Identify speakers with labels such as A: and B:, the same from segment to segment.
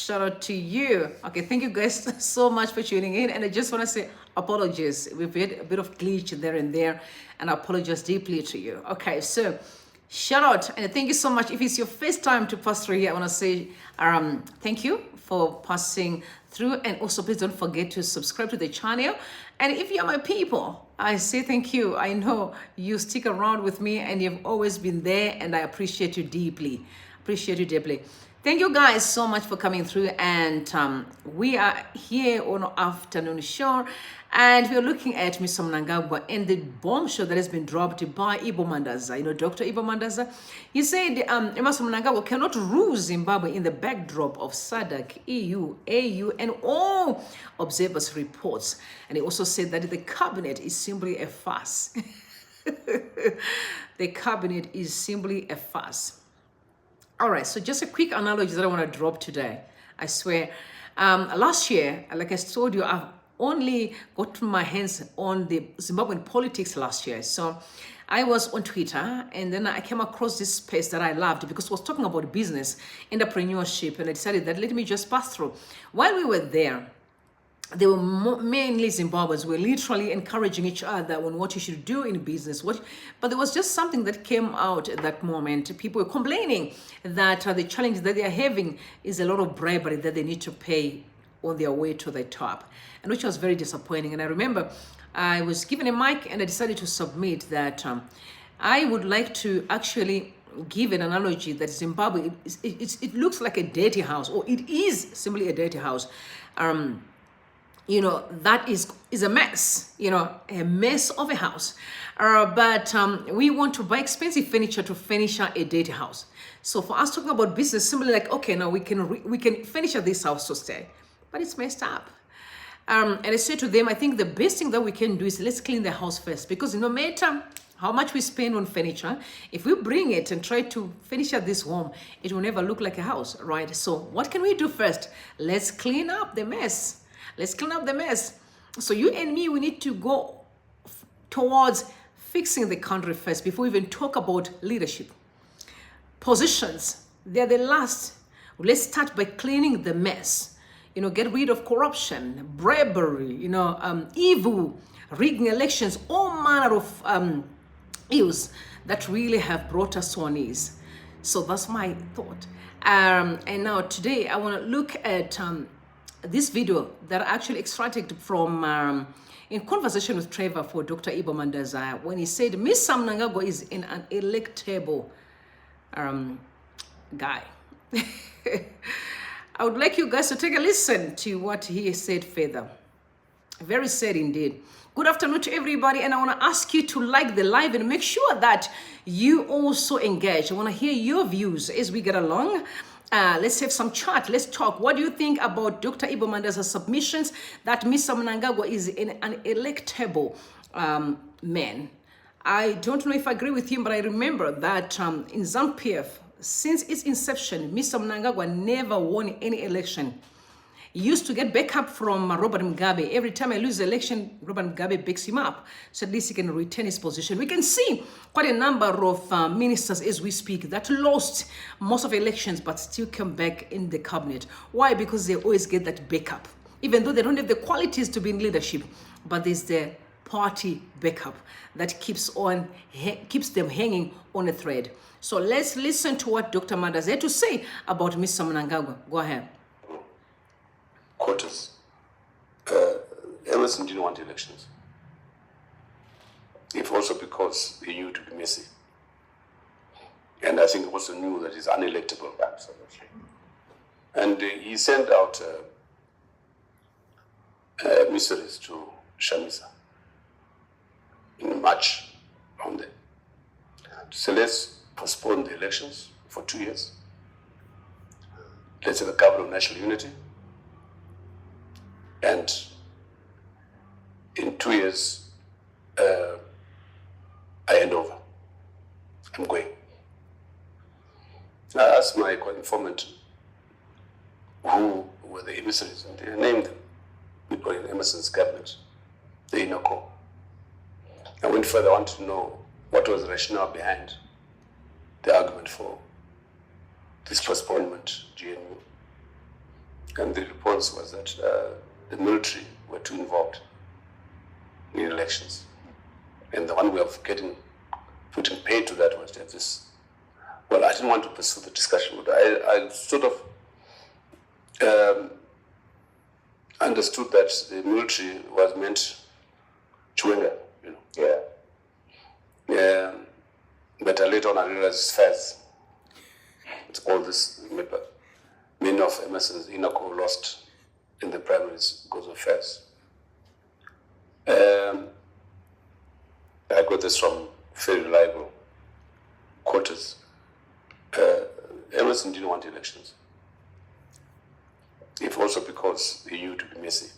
A: Shout out to you. Okay, thank you guys so much for tuning in. And I just want to say apologies. We've had a bit of glitch there and there, and I apologize deeply to you. Okay, so shout out and thank you so much. If it's your first time to pass through here, I want to say thank you for passing through, and also please don't forget to subscribe to the channel. And if you're my people, I say thank you. I know you stick around with me and you've always been there, and I appreciate you deeply. Thank you guys so much for coming through, and we are here on our afternoon show, and we're looking at Mr. Mnangagwa and the bombshell that has been dropped by Ibbo Mandaza. You know, Dr. Ibbo Mandaza, he said Emmerson Mnangagwa cannot rule Zimbabwe in the backdrop of SADC, EU, AU, and all observers' reports. And he also said that the cabinet is simply a farce. The cabinet is simply a farce. All right, so just a quick analogy that I want to drop today. I swear, last year, like I told you, I've only got my hands on the Zimbabwean politics last year. So I was on Twitter, and then I came across this space that I loved because it was talking about business, entrepreneurship, and I decided that let me just pass through. While we were there were mainly Zimbabweans who were literally encouraging each other on what you should do in business. But there was just something that came out at that moment. People were complaining that the challenge that they are having is a lot of bribery that they need to pay on their way to the top, and which was very disappointing. And I remember I was given a mic and I decided to submit that I would like to actually give an analogy that Zimbabwe, it looks like a dirty house, or it is simply a dirty house. You know, that is a mess, you know, a mess of a house. But we want to buy expensive furniture to furnish a dirty house. So for us talking about business, simply like, okay, now we can furnish this house to stay, but it's messed up. And I said to them, I think the best thing that we can do is let's clean the house first, because no matter how much we spend on furniture, if we bring it and try to finish this home, it will never look like a house, right? So what can we do first? Let's clean up the mess. Let's clean up the mess. So you and me, we need to go towards fixing the country first before we even talk about leadership. Positions, they're the last. Let's start by cleaning the mess. You know, get rid of corruption, bribery, you know, evil, rigging elections, all manner of ills that really have brought us to our knees. So that's my thought. And now today I want to look at this video that I actually extracted from in conversation with Trevor for Dr. Ibbo Mandaza, when he said Mr. Mnangagwa is an unelectable guy. I would like you guys to take a listen to what he said further. Very sad indeed. Good afternoon to everybody, and I want to ask you to like the live and make sure that you also engage. I want to hear your views as we get along. Let's have some chat. Let's talk. What do you think about Dr. Ibbo Mandaza's submissions that Mr. Mnangagwa is an unelectable man? I don't know if I agree with him, but I remember that in ZANU-PF, since its inception, Mr. Mnangagwa never won any election. He used to get backup from Robert Mugabe. Every time I lose the election, Robert Mugabe backs him up, so at least he can retain his position. We can see quite a number of ministers as we speak that lost most of elections but still come back in the cabinet. Why? Because they always get that backup. Even though they don't have the qualities to be in leadership, but there's the party backup that keeps them hanging on a thread. So let's listen to what Dr. Mandaza had to say about Mr. Mnangagwa. Go ahead.
B: Quarters. Emmerson didn't want elections. If also because he knew it would be messy. And I think he also knew that he's unelectable. Absolutely. And he sent out emissaries to Chamisa in March on there. So let's postpone the elections for 2 years. Let's have a government of national unity. And in 2 years, I hand over. I'm going. I asked my informant who were the emissaries, and they named them. People in Emerson's cabinet, the inner core. I went further, I wanted to know what was the rationale behind the argument for this postponement, GNU. And the response was that the military were too involved in elections. And the one way of putting paid to that was to have this. Well, I didn't want to pursue the discussion, but I sort of understood that the military was meant chewing, Yeah. But later on I realized it's Farce. It's all this. Many of Emmerson's inner core lost in the primaries because of Farce. I got this from very reliable quarters. Emmerson didn't want elections. If also because he knew it would be messy.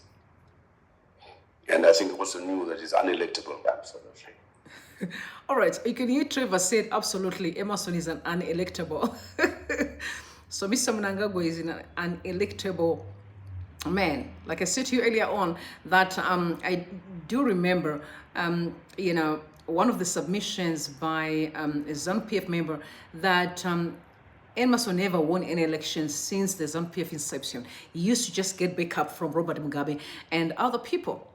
B: And I think he also knew that he's unelectable. Absolutely.
A: All right, you can hear Trevor said absolutely Emmerson is an unelectable. So Mr. Mnangagwa is an unelectable man. Like I said to you earlier on, that I do remember, one of the submissions by a ZANU-PF member that Emmerson never won any elections since the ZANU-PF inception. He used to just get backup from Robert Mugabe and other people.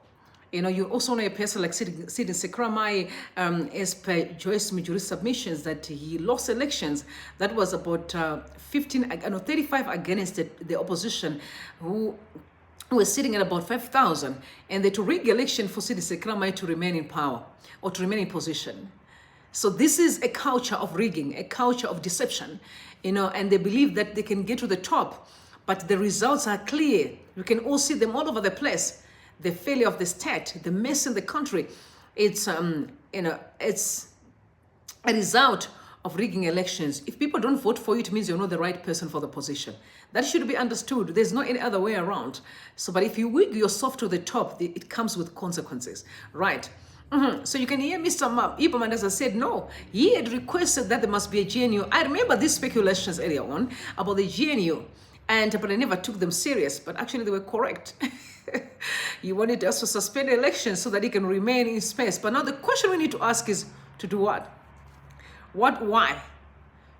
A: You also know a person like Sidin Sekramai, as per Joyce Mijuri's submissions, that he lost elections. That was about 35 against the opposition, who were sitting at about 5,000. And they to rig election for Sidin Sekramai to remain in power or to remain in position. So this is a culture of rigging, a culture of deception, and they believe that they can get to the top, but the results are clear. You can all see them all over the place. The failure of the state, the mess in the country, it's it's a result of rigging elections. If people don't vote for you, it means you're not the right person for the position. That should be understood. There's no any other way around. So, but if you wig yourself to the top, it comes with consequences, right? So you can hear Mr. Ibbo Mandaza said no. He had requested that there must be a GNU. I remember these speculations earlier on about the GNU, but I never took them serious. But actually, they were correct. You wanted us to suspend elections so that he can remain in space. But now the question we need to ask is to do what? Why?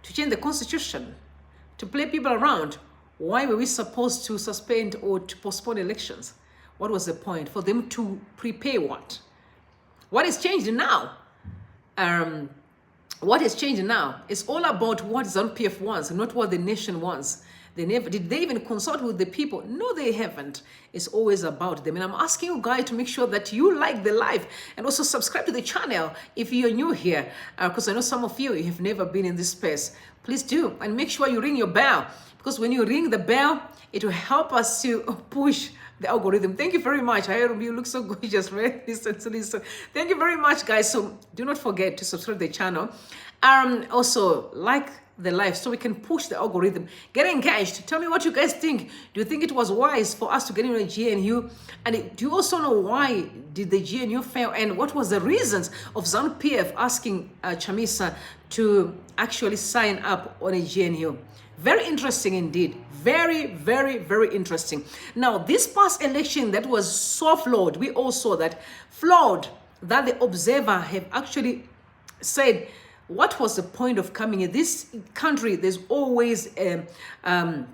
A: To change the constitution? To play people around? Why were we supposed to suspend or to postpone elections? What was the point? For them to prepare what? What has changed now? What has changed now? It's all about what ZANU-PF wants, not what the nation wants. Did they even consult with the people? No, they haven't. It's always about them. And I'm asking you guys to make sure that you like the live and also subscribe to the channel if you're new here, because I know some of you have never been in this space. Please do. And make sure you ring your bell, because when you ring the bell, it will help us to push the algorithm. Thank you very much. Hi, Rumbie, you look so gorgeous, right? Listen. Thank you very much, guys. So do not forget to subscribe to the channel. Also, like the live so we can push the algorithm. Get engaged. Tell me what you guys think. Do you think it was wise for us to get into a GNU? And do you also know why did the GNU fail? And what was the reasons of ZANU-PF asking Chamisa to actually sign up on a GNU? Very interesting indeed. Very, very, very interesting. Now, this past election that was so flawed, we all saw that, flawed, that the observer have actually said, what was the point of coming in this country? There's always some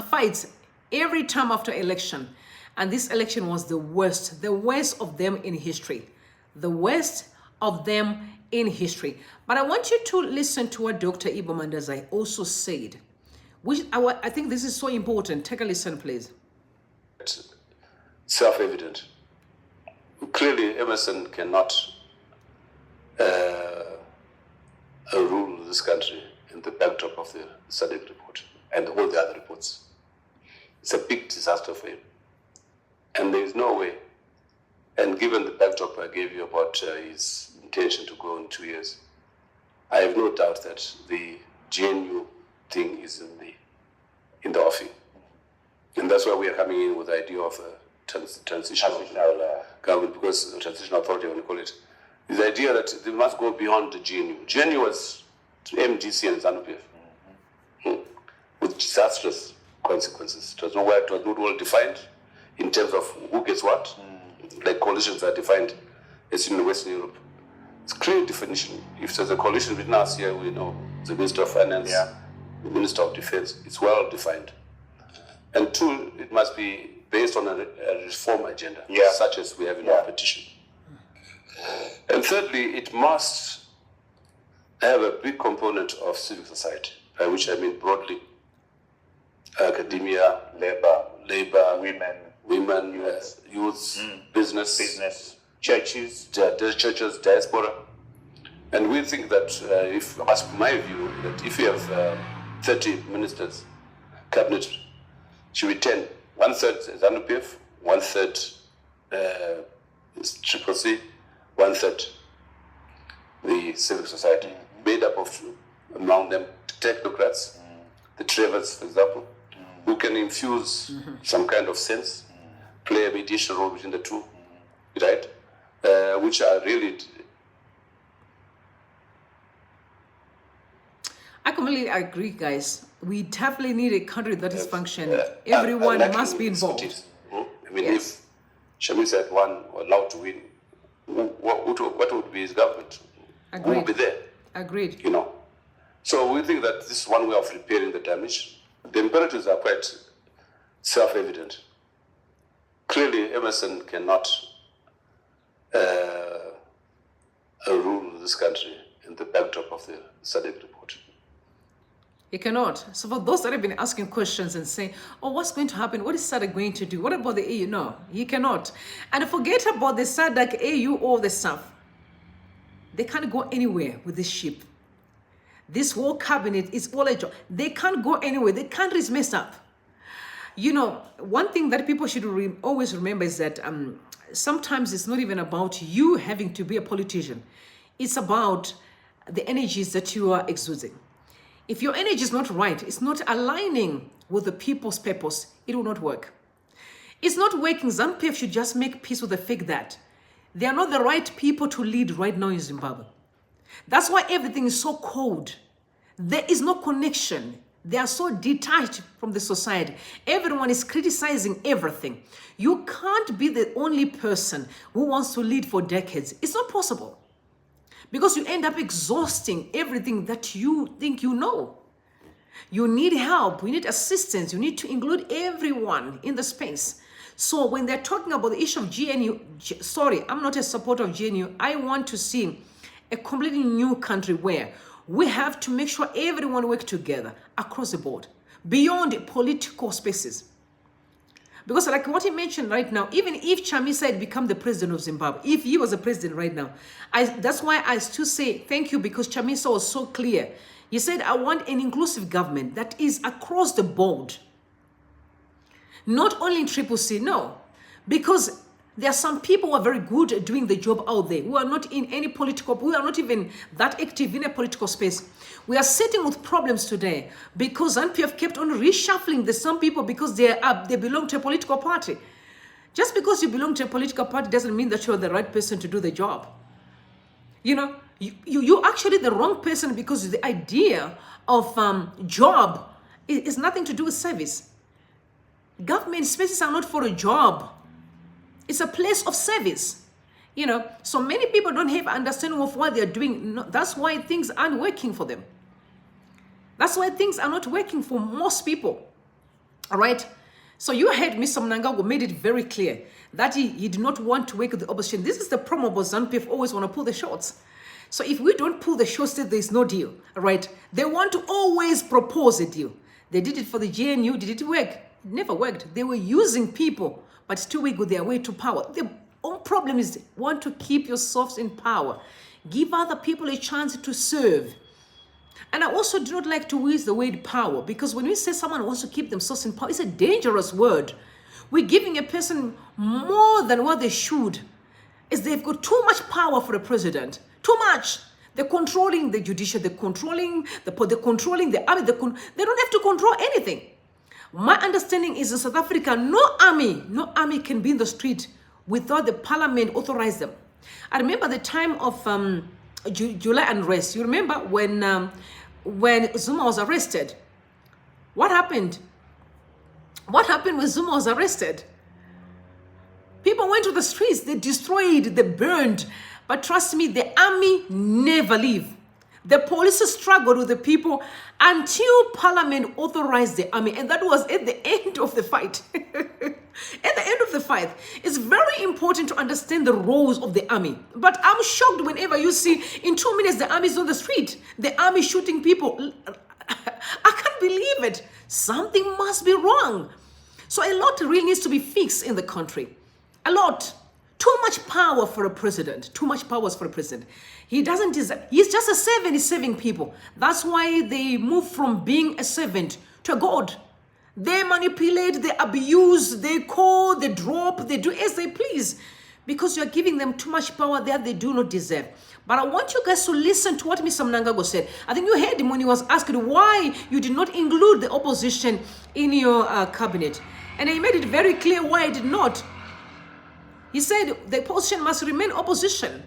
A: fights every time after election. And this election was the worst of them in history. The worst of them in history. But I want you to listen to what Dr. Ibbo Mandaza also said, which I think this is so important. Take a listen, please.
B: It's self-evident. Clearly, Emmerson cannot rule this country in the backdrop of the SADC report and all the other reports. It's a big disaster for him. And there is no way. And given the backdrop I gave you about his intention to go in 2 years, I have no doubt that the GNU thing is in the offing. And that's why we are coming in with the idea of a transitional government, because the transitional authority, when you call it, is the idea that they must go beyond the GNU. GNU was MDC and ZANU-PF, with disastrous consequences. It was not well defined in terms of who gets what, like coalitions are defined as in Western Europe. It's clear definition. If there's a coalition between us here, we know the Minister of Finance, the Minister of Defense. It's well defined. And two, it must be based on a reform agenda, such as we have in our petition. And thirdly, it must have a big component of civic society, by which I mean broadly academia, labor, women, youth, business, churches, diaspora. And we think that, as my view, that if you have 30 ministers, cabinet should be 10. 1/3 ZANU-PF, 1/3 is CCC, 1/3 the civil society, made up of, among them, technocrats, the Trevors, for example, who can infuse some kind of sense, play a mediation role between the two, right? Which are really...
A: I completely agree, guys. We definitely need a country that is functioning. Everyone must be involved.
B: I mean, if Chamisa had won or allowed to win, what would be his government?
A: Agreed.
B: Who would be there?
A: Agreed.
B: You know. So we think that this is one way of repairing the damage. The imperatives are quite self-evident. Clearly, Emmerson cannot rule this country in the backdrop of the SADC report.
A: He cannot. So for those that have been asking questions and saying, oh, what's going to happen? What is SADC going to do? What about the AU? No, he cannot. And forget about the SADC, AU, all the stuff. They can't go anywhere with this ship. This whole cabinet is all a job. They can't go anywhere. The country is messed up. You know, one thing that people should always remember is that sometimes it's not even about you having to be a politician. It's about the energies that you are exuding. If your energy is not right, it's not aligning with the people's purpose, it will not work. It's not working. ZANU-PF should just make peace with the fact that they are not the right people to lead right now in Zimbabwe. That's why everything is so cold. There is no connection. They are so detached from the society. Everyone is criticizing everything. You can't be the only person who wants to lead for decades. It's not possible. Because you end up exhausting everything that you think you know. You need help, you need assistance, you need to include everyone in the space. So when they're talking about the issue of GNU, sorry, I'm not a supporter of GNU. I want to see a completely new country where we have to make sure everyone works together across the board, beyond political spaces. Because like what he mentioned right now, even if Chamisa had become the president of Zimbabwe, if he was the president right now, that's why I still say thank you, because Chamisa was so clear. He said, I want an inclusive government that is across the board. Not only in CCC, no. Because there are some people who are very good at doing the job out there, who are not in any political, who are not even that active in a political space. We are sitting with problems today because ZANU-PF kept on reshuffling the some people because they belong to a political party. Just because you belong to a political party doesn't mean that you're the right person to do the job. You know, you're actually the wrong person, because the idea of job is nothing to do with service. Government spaces are not for a job. It's a place of service. You know, so many people don't have understanding of what they're doing. No, that's why things aren't working for them. That's why things are not working for most people. All right? So you heard Mr. Mnangagwa made it very clear that he did not want to work with the opposition. This is the problem about ZANU-PF, always want to pull the shots. So if we don't pull the shots, there is no deal. All right? They want to always propose a deal. They did it for the GNU. Did it work? It never worked. They were using people, but still wiggle their way to power. The only problem is want to keep yourselves in power. Give other people a chance to serve. And I also do not like to use the word power, because when we say someone wants to keep themselves in power, it's a dangerous word. We're giving a person more than what they should. Is they've got too much power for a president. Too much. They're controlling the judiciary. They're controlling the army. They don't have to control anything. My understanding is in South Africa, no army can be in the street without the parliament authorize them. I remember the time of July unrest. You remember when Zuma was arrested? What happened? What happened when Zuma was arrested? People went to the streets. They destroyed, they burned. But trust me, the army never leave. The police struggled with the people until Parliament authorized the army. And that was at the end of the fight. At the end of the fight. It's very important to understand the roles of the army. But I'm shocked whenever you see in 2 minutes the army is on the street. The army shooting people. I can't believe it. Something must be wrong. So a lot really needs to be fixed in the country. A lot. Too much power for a president. Too much power for a president. He doesn't deserve. He's just a servant. He's serving people. That's why they move from being a servant to a god. They manipulate, they abuse, they call, they drop, they do as they please. Because you're giving them too much power that they do not deserve. But I want you guys to listen to what Mr. Mnangagwa said. I think you heard him when he was asked why you did not include the opposition in your cabinet. And he made it very clear why he did not. He said the opposition must remain opposition.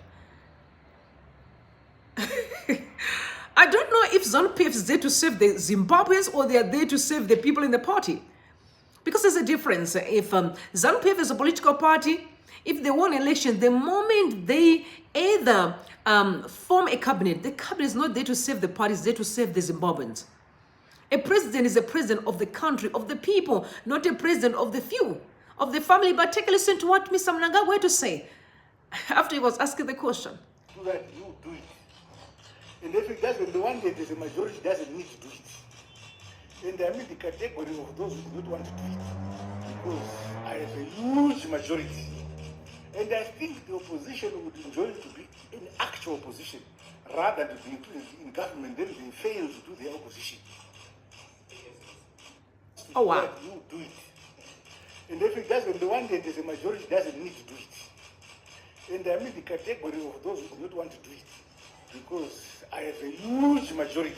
A: I don't know if ZANU-PF is there to save the Zimbabweans or they are there to save the people in the party. Because there's a difference. If ZANU-PF is a political party, if they won election, the moment they either form a cabinet, the cabinet is not there to save the party, it's there to save the Zimbabweans. A president is a president of the country, of the people, not a president of the few, of the family. But take a listen to what Mr. Mnangagwa had to say after he was asking the question.
C: So that you do it. And if it doesn't, the one that is a majority doesn't need to do it. And I'm in the category of those who don't want to do it. Because I have a huge majority. And I think the opposition would enjoy to be in actual opposition rather than be included in government, then they fail to do their opposition.
A: Oh, wow.
C: You do it. And if it doesn't, the one that is a majority doesn't need to do it. And I'm in the category of those who don't want to do it. Because I have a huge majority.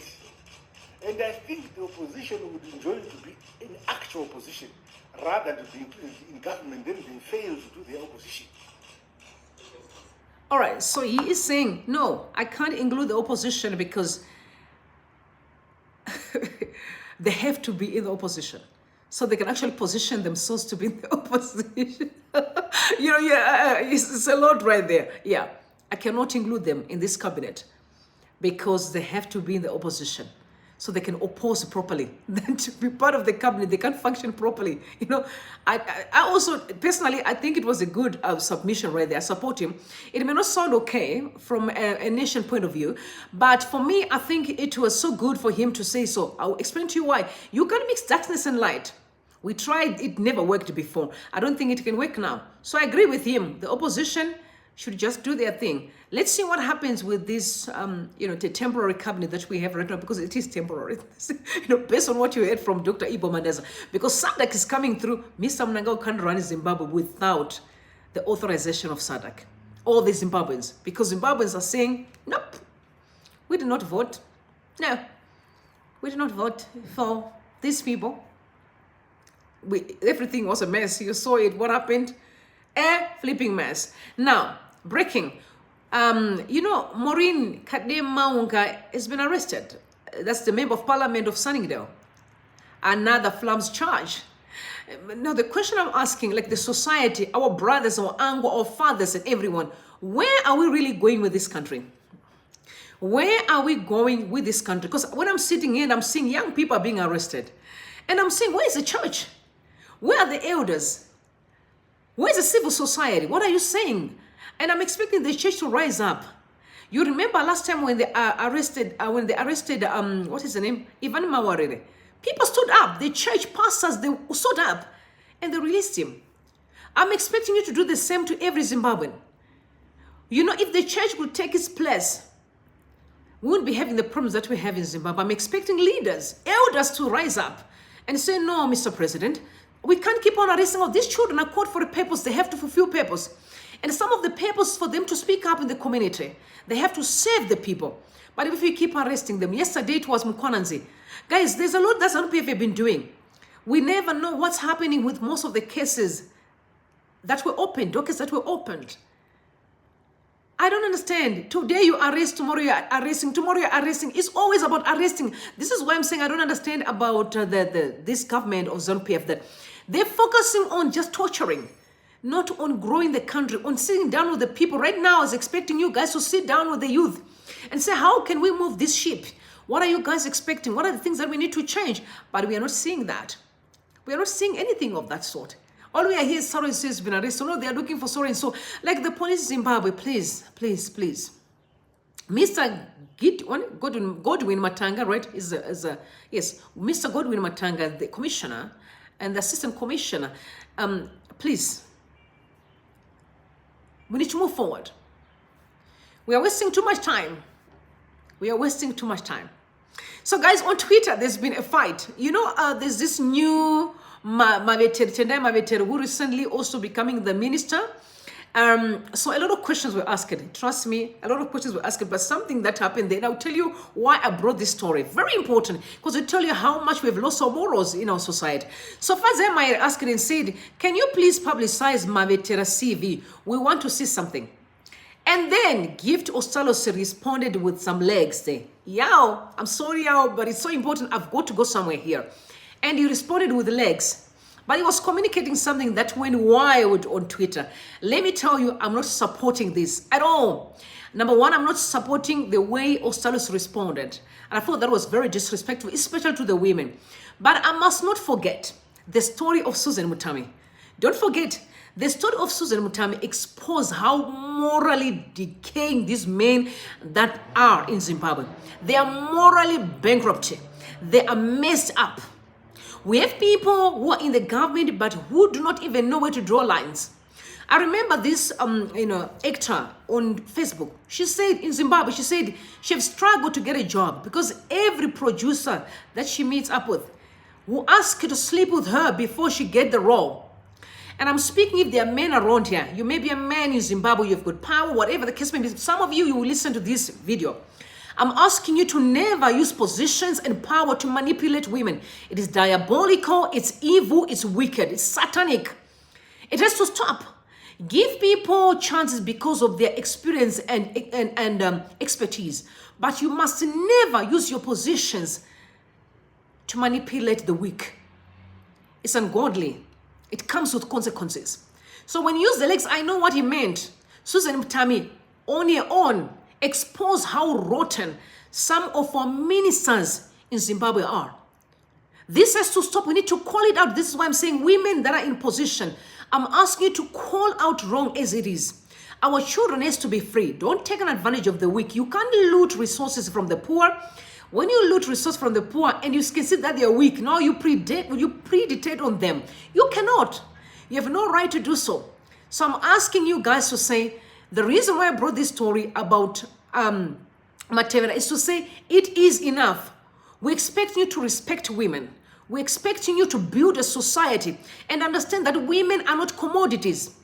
C: And I think the opposition would enjoy to be in actual opposition rather than be included in government, then they fail to do their opposition.
A: All right, so he is saying, no, I can't include the opposition because they have to be in the opposition. So they can actually position themselves to be in the opposition. It's a lot right there. Yeah, I cannot include them in this cabinet because they have to be in the opposition. So they can oppose properly. Then to be part of the cabinet, they can't function properly. I also, personally, I think it was a good submission right there. I support him. It may not sound okay from a nation point of view, but for me, I think it was so good for him to say so. I'll explain to you why. You can mix darkness and light. We tried, it never worked before. I don't think it can work now. So I agree with him. The opposition should just do their thing. Let's see what happens with this, the temporary cabinet that we have right now, because it is temporary. Based on what you heard from Dr. Ibbo Mandaza, because SADC is coming through. Mr. Mnangagwa can't run Zimbabwe without the authorization of SADC. All the Zimbabweans, because Zimbabweans are saying, nope, we did not vote. No, we did not vote for these people. Everything was a mess. You saw it. What happened? A flipping mess. Now, breaking. Maureen Kademaunga has been arrested. That's the member of parliament of Sunningdale. Another flams charge. Now, the question I'm asking, like the society, our brothers, our uncle, our fathers, and everyone, where are we really going with this country? Where are we going with this country? Because when I'm sitting here and I'm seeing young people are being arrested, and I'm saying, where is the church? Where are the elders? Where's the civil society? What are you saying? And I'm expecting the church to rise up. You remember last time when they arrested, what is the name? Ivan Mawarire. People stood up. The church pastors, they stood up and they released him. I'm expecting you to do the same to every Zimbabwean. If the church would take its place, we wouldn't be having the problems that we have in Zimbabwe. I'm expecting leaders, elders to rise up and say, no, Mr. President, we can't keep on arresting all these children are called for a purpose. They have to fulfill purpose. And some of the purpose for them to speak up in the community, they have to save the people. But if we keep arresting them, yesterday it was Mukwananzi. Guys, there's a lot that ZANU-PF have been doing. We never know what's happening with most of the cases that were opened, dockets that were opened. I don't understand. Today you arrest, tomorrow you are arresting, tomorrow you are arresting. It's always about arresting. This is why I'm saying I don't understand about this government of ZANU-PF, that they're focusing on just torturing, not on growing the country, on sitting down with the people. Right now, I was expecting you guys to sit down with the youth. and say, how can we move this ship? What are you guys expecting? What are the things that we need to change? But we are not seeing that. We are not seeing anything of that sort. All we are here is so and so has been arrested. No, they are looking for so and so. Like the police in Zimbabwe, please, please, please. Mr. Godwin Matanga, right? Yes, Mr. Godwin Matanga, the commissioner and the assistant commissioner. Please, we need to move forward. We are wasting too much time. We are wasting too much time. So guys, on Twitter, there's been a fight. You know, there's this new Tendai Mavetere who recently also becoming the minister. So a lot of questions were asked. Trust me, a lot of questions were asked, but something that happened there. And I'll tell you why I brought this story. Very important, because it tell you how much we've lost our morals in our society. So Fazema asked and said, can you please publicize Mavetera CV? We want to see something. And then Gift Ostalos responded with some legs there. Yao, I'm sorry, Yao, but it's so important. I've got to go somewhere here. And he responded with legs. But he was communicating something that went wild on Twitter. Let me tell you, I'm not supporting this at all. Number one, I'm not supporting the way Ostalos responded. And I thought that was very disrespectful, especially to the women. But I must not forget the story of Susan Mutami. Don't forget, the story of Susan Mutami exposed how morally decaying these men that are in Zimbabwe. They are morally bankrupt. They are messed up. We have people who are in the government, but who do not even know where to draw lines. I remember this, actor on Facebook. She said in Zimbabwe, she said she has struggled to get a job because every producer that she meets up with will ask her to sleep with her before she get the role. And I'm speaking if there are men around here. You may be a man in Zimbabwe, you've got power, whatever the case may be. Some of you will listen to this video. I'm asking you to never use positions and power to manipulate women. It is diabolical, it's evil, it's wicked, it's satanic. It has to stop. Give people chances because of their experience and expertise. But you must never use your positions to manipulate the weak. It's ungodly. It comes with consequences. So when you use the legs, I know what he meant. Susan Mutami, on your own, expose how rotten some of our ministers in Zimbabwe are. This has to stop. We need to call it out. This is why I'm saying women that are in position, I'm asking you to call out wrong as it is. Our children has to be free. Don't take an advantage of the weak. You can't loot resources from the poor. When you loot resources from the poor and you can see that they're weak, now you predictate on them. You cannot. You have no right to do so. So I'm asking you guys to say, the reason why I brought this story about Matevera is to say it is enough. We expect you to respect women. We're expecting you to build a society and understand that women are not commodities.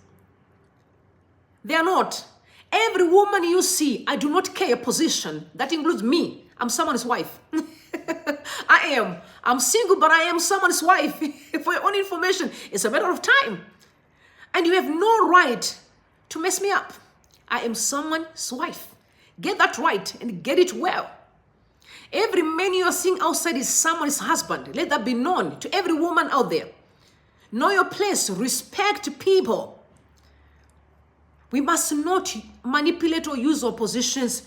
A: They are not. Every woman you see, I do not care position. That includes me. I'm someone's wife. I am. I'm single, but I am someone's wife. For your own information, it's a matter of time. And you have no right to mess me up. I am someone's wife. Get that right and get it well. Every man you are seeing outside is someone's husband. Let that be known to every woman out there. Know your place. Respect people. We must not manipulate or use our positions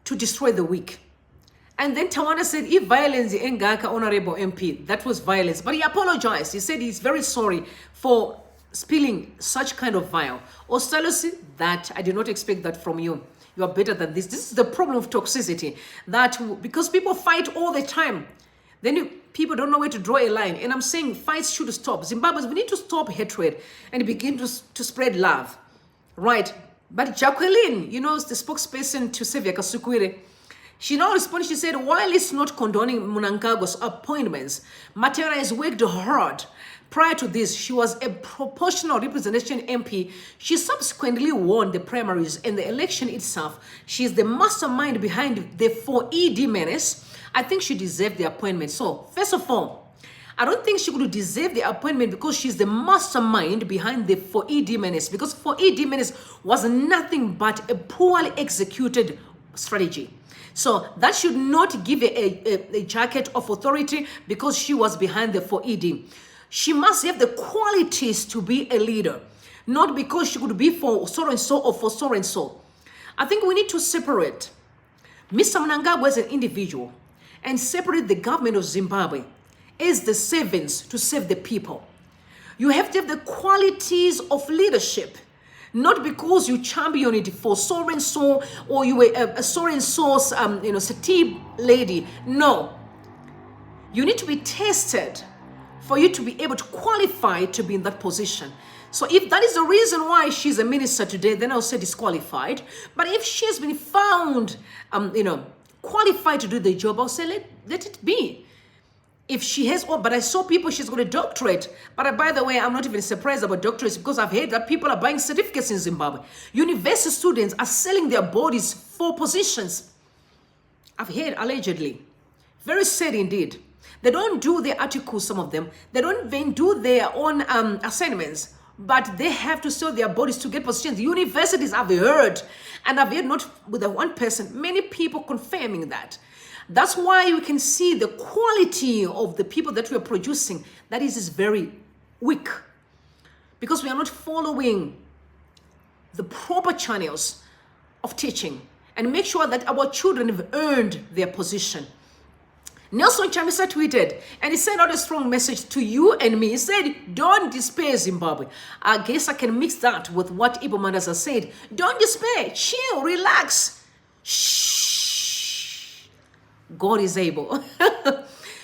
A: to destroy the weak. And then Tawana said, if violence is Ngaka, Honorable MP, that was violence. But he apologized. He said he's very sorry for spilling such kind of vile. Ostalos, that I did not expect that from you. You are better than this. This is the problem of toxicity. That because people fight all the time, then people don't know where to draw a line. And I'm saying fights should stop. Zimbabweans, we need to stop hatred and begin to spread love. Right. But Jacqueline, you know, the spokesperson to Sevia Kasukwire, she now responded, she said, while it's not condoning Mnangagwa's appointments, Matera has worked hard. Prior to this, she was a proportional representation MP. She subsequently won the primaries and the election itself. She is the mastermind behind the 4ED menace. I think she deserved the appointment. So, first of all, I don't think she would deserve the appointment because she's the mastermind behind the 4ED menace. Because 4ED menace was nothing but a poorly executed strategy. So that should not give a jacket of authority because she was behind the 4ED. She must have the qualities to be a leader, not because she could be for so-and-so or for so-and-so. I think we need to separate. Mr. Mnangagwa as an individual and separate the government of Zimbabwe as the servants to serve the people. You have to have the qualities of leadership, not because you champion it for so and so, or you were a so and so's, Satib lady. No. You need to be tested for you to be able to qualify to be in that position. So if that is the reason why she's a minister today, then I'll say disqualified. But if she has been found, qualified to do the job, I'll say let it be. If she has, but I saw people, she's got a doctorate. But by the way, I'm not even surprised about doctorates because I've heard that people are buying certificates in Zimbabwe. University students are selling their bodies for positions. I've heard allegedly. Very sad indeed. They don't do their articles, some of them. They don't even do their own assignments. But they have to sell their bodies to get positions. Universities, I've heard. And I've heard not with the one person, many people confirming that. That's why you can see the quality of the people that we are producing. That is very weak. Because we are not following the proper channels of teaching. And make sure that our children have earned their position. Nelson Chamisa tweeted, and he sent out a strong message to you and me. He said, don't despair, Zimbabwe. I guess I can mix that with what Ibbo Mandaza said. Don't despair. Chill. Relax. Shh. God is able.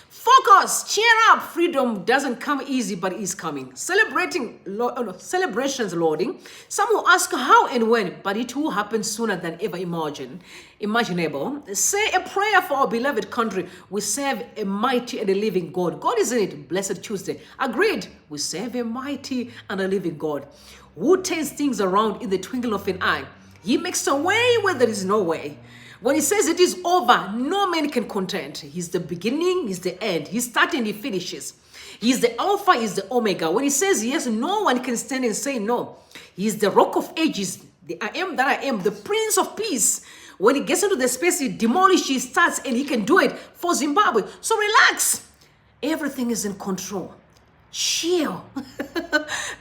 A: Focus. Cheer up. Freedom doesn't come easy, but is coming. Celebrations loading. Some will ask how and when, but it will happen sooner than ever imaginable. Say a prayer for our beloved country. We serve a mighty and a living God. God is in it. Blessed Tuesday. Agreed. We serve a mighty and a living God who turns things around in the twinkle of an eye. He makes a way where there is no way. When he says it is over, no man can contend. He's the beginning, he's the end. He starts and he finishes. He's the Alpha, he's the Omega. When he says yes, no one can stand and say no. He's the Rock of Ages, the I am that I am, the Prince of Peace. When he gets into the space, he demolishes, he starts, and he can do it for Zimbabwe. So relax. Everything is in control. Chill.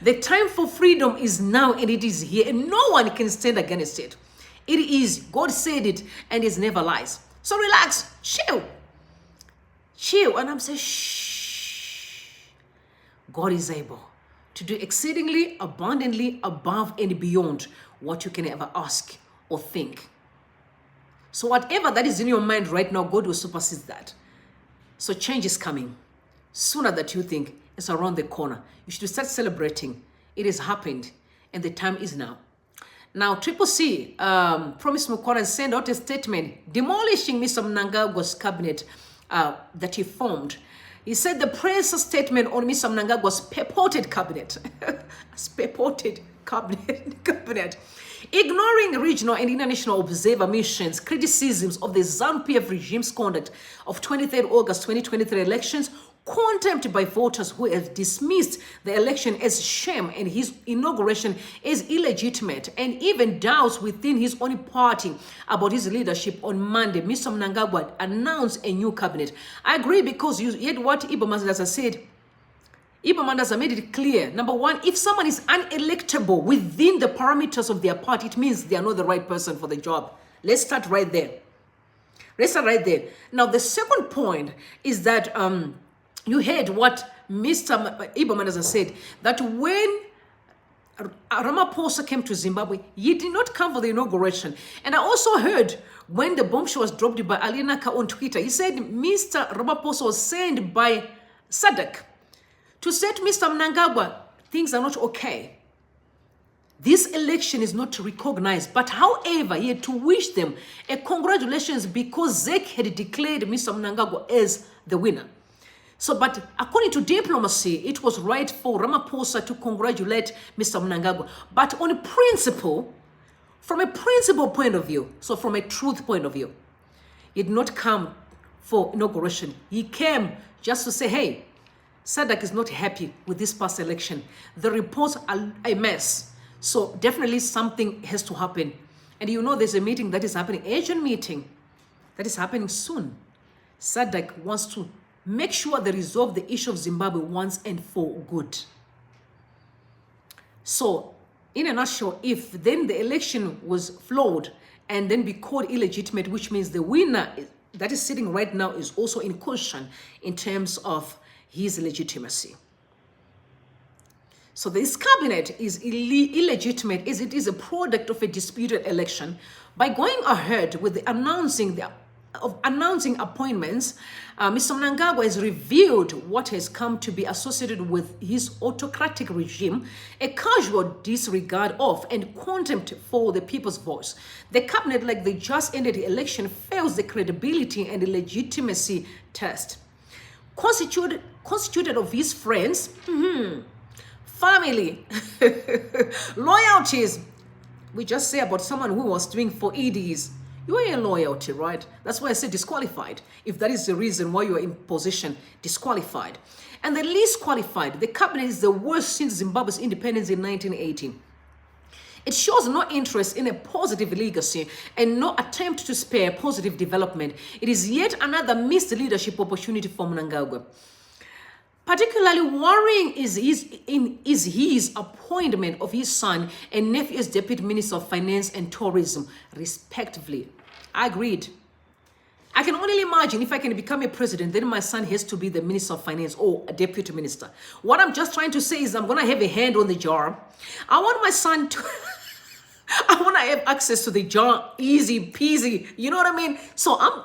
A: The time for freedom is now, and it is here, and no one can stand against it. It is. God said it, and it never lies. So relax. Chill. Chill. And I'm saying, shh. God is able to do exceedingly, abundantly, above and beyond what you can ever ask or think. So whatever that is in your mind right now, God will supersede that. So change is coming. Sooner than you think, it's around the corner. You should start celebrating. It has happened, and the time is now. Now, Triple C promised Mukwara and sent out a statement demolishing Mr. Mnangagwa's cabinet that he formed. He said the press statement on Mr. Mnangagwa's purported cabinet, purported cabinet, ignoring regional and international observer missions, criticisms of the ZANU-PF regime's conduct of 23rd August 2023 elections, contempt by voters who have dismissed the election as sham and his inauguration as illegitimate, and even doubts within his own party about his leadership. On Monday, Mr. Mnangagwa announced a new cabinet. I agree, because you heard what Ibbo Mandaza said. Ibbo Mandaza made it clear. Number one, if someone is unelectable within the parameters of their party, it means they are not the right person for the job. Let's start right there. Now, the second point is that you heard what Mr. Ibbo Mandaza said, that when Ramaphosa came to Zimbabwe, he did not come for the inauguration. And I also heard when the bombshell was dropped by Alinaka on Twitter, he said Mr. Ramaphosa was sent by SADC to say to Mr. Mnangagwa, things are not okay. This election is not recognized. But however, he had to wish them a congratulations because ZEC had declared Mr. Mnangagwa as the winner. So, but according to diplomacy, it was right for Ramaphosa to congratulate Mr. Mnangagwa. But on principle, from a principle point of view, so from a truth point of view, he did not come for inauguration. He came just to say, hey, SADC is not happy with this past election. The reports are a mess. So definitely something has to happen. And you know there's a meeting that is happening, Asian meeting, that is happening soon. SADC wants to make sure they resolve the issue of Zimbabwe once and for good. So, in a nutshell, if then the election was flawed and then be called illegitimate, which means the winner that is sitting right now is also in question in terms of his legitimacy. So this cabinet is illegitimate as it is a product of a disputed election. By going ahead with the announcing appointments, Mr. Mnangagwa has revealed what has come to be associated with his autocratic regime, a casual disregard of and contempt for the people's voice. The cabinet, like the just ended election, fails the credibility and the legitimacy test. Constituted of his friends, family, loyalties. We just say about someone who was doing for EDs. You are a loyalty, right? That's why I say disqualified. If that is the reason why you are in position, disqualified. And the least qualified, the cabinet is the worst since Zimbabwe's independence in 1918. It shows no interest in a positive legacy and no attempt to spare positive development. It is yet another missed leadership opportunity for Mnangagwa. Particularly worrying is his appointment of his son and nephew as Deputy Minister of Finance and Tourism, respectively. I agreed. I can only imagine if I can become a president, then my son has to be the Minister of Finance or a Deputy Minister. What I'm just trying to say is I'm going to have a hand on the jar. I want my son to... I want to have access to the jar, easy peasy. You know what I mean? So I'm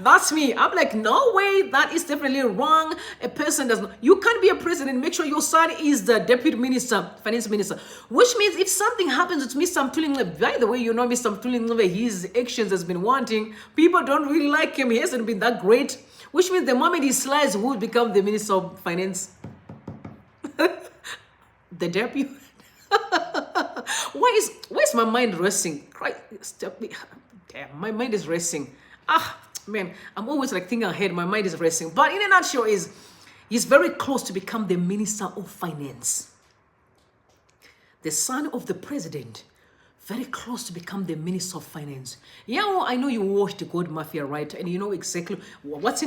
A: that's me. I'm like, no way, that is definitely wrong. A person does not, you can't be a president. Make sure your son is the deputy minister, finance minister. Which means if something happens to Mr. Mtulingwe, by the way, you know Mr. Mtulingwe, his actions has been wanting. People don't really like him. He hasn't been that great. Which means the moment he slides, who will become the minister of finance? The deputy. Where's my mind racing? Christ, damn, my mind is racing. Man, I'm always like thinking ahead. My mind is racing. But in a nutshell, he's very close to become the Minister of Finance. The son of the president, very close to become the Minister of Finance. Yeah, well, I know you watched the Gold Mafia, right? And you know exactly what's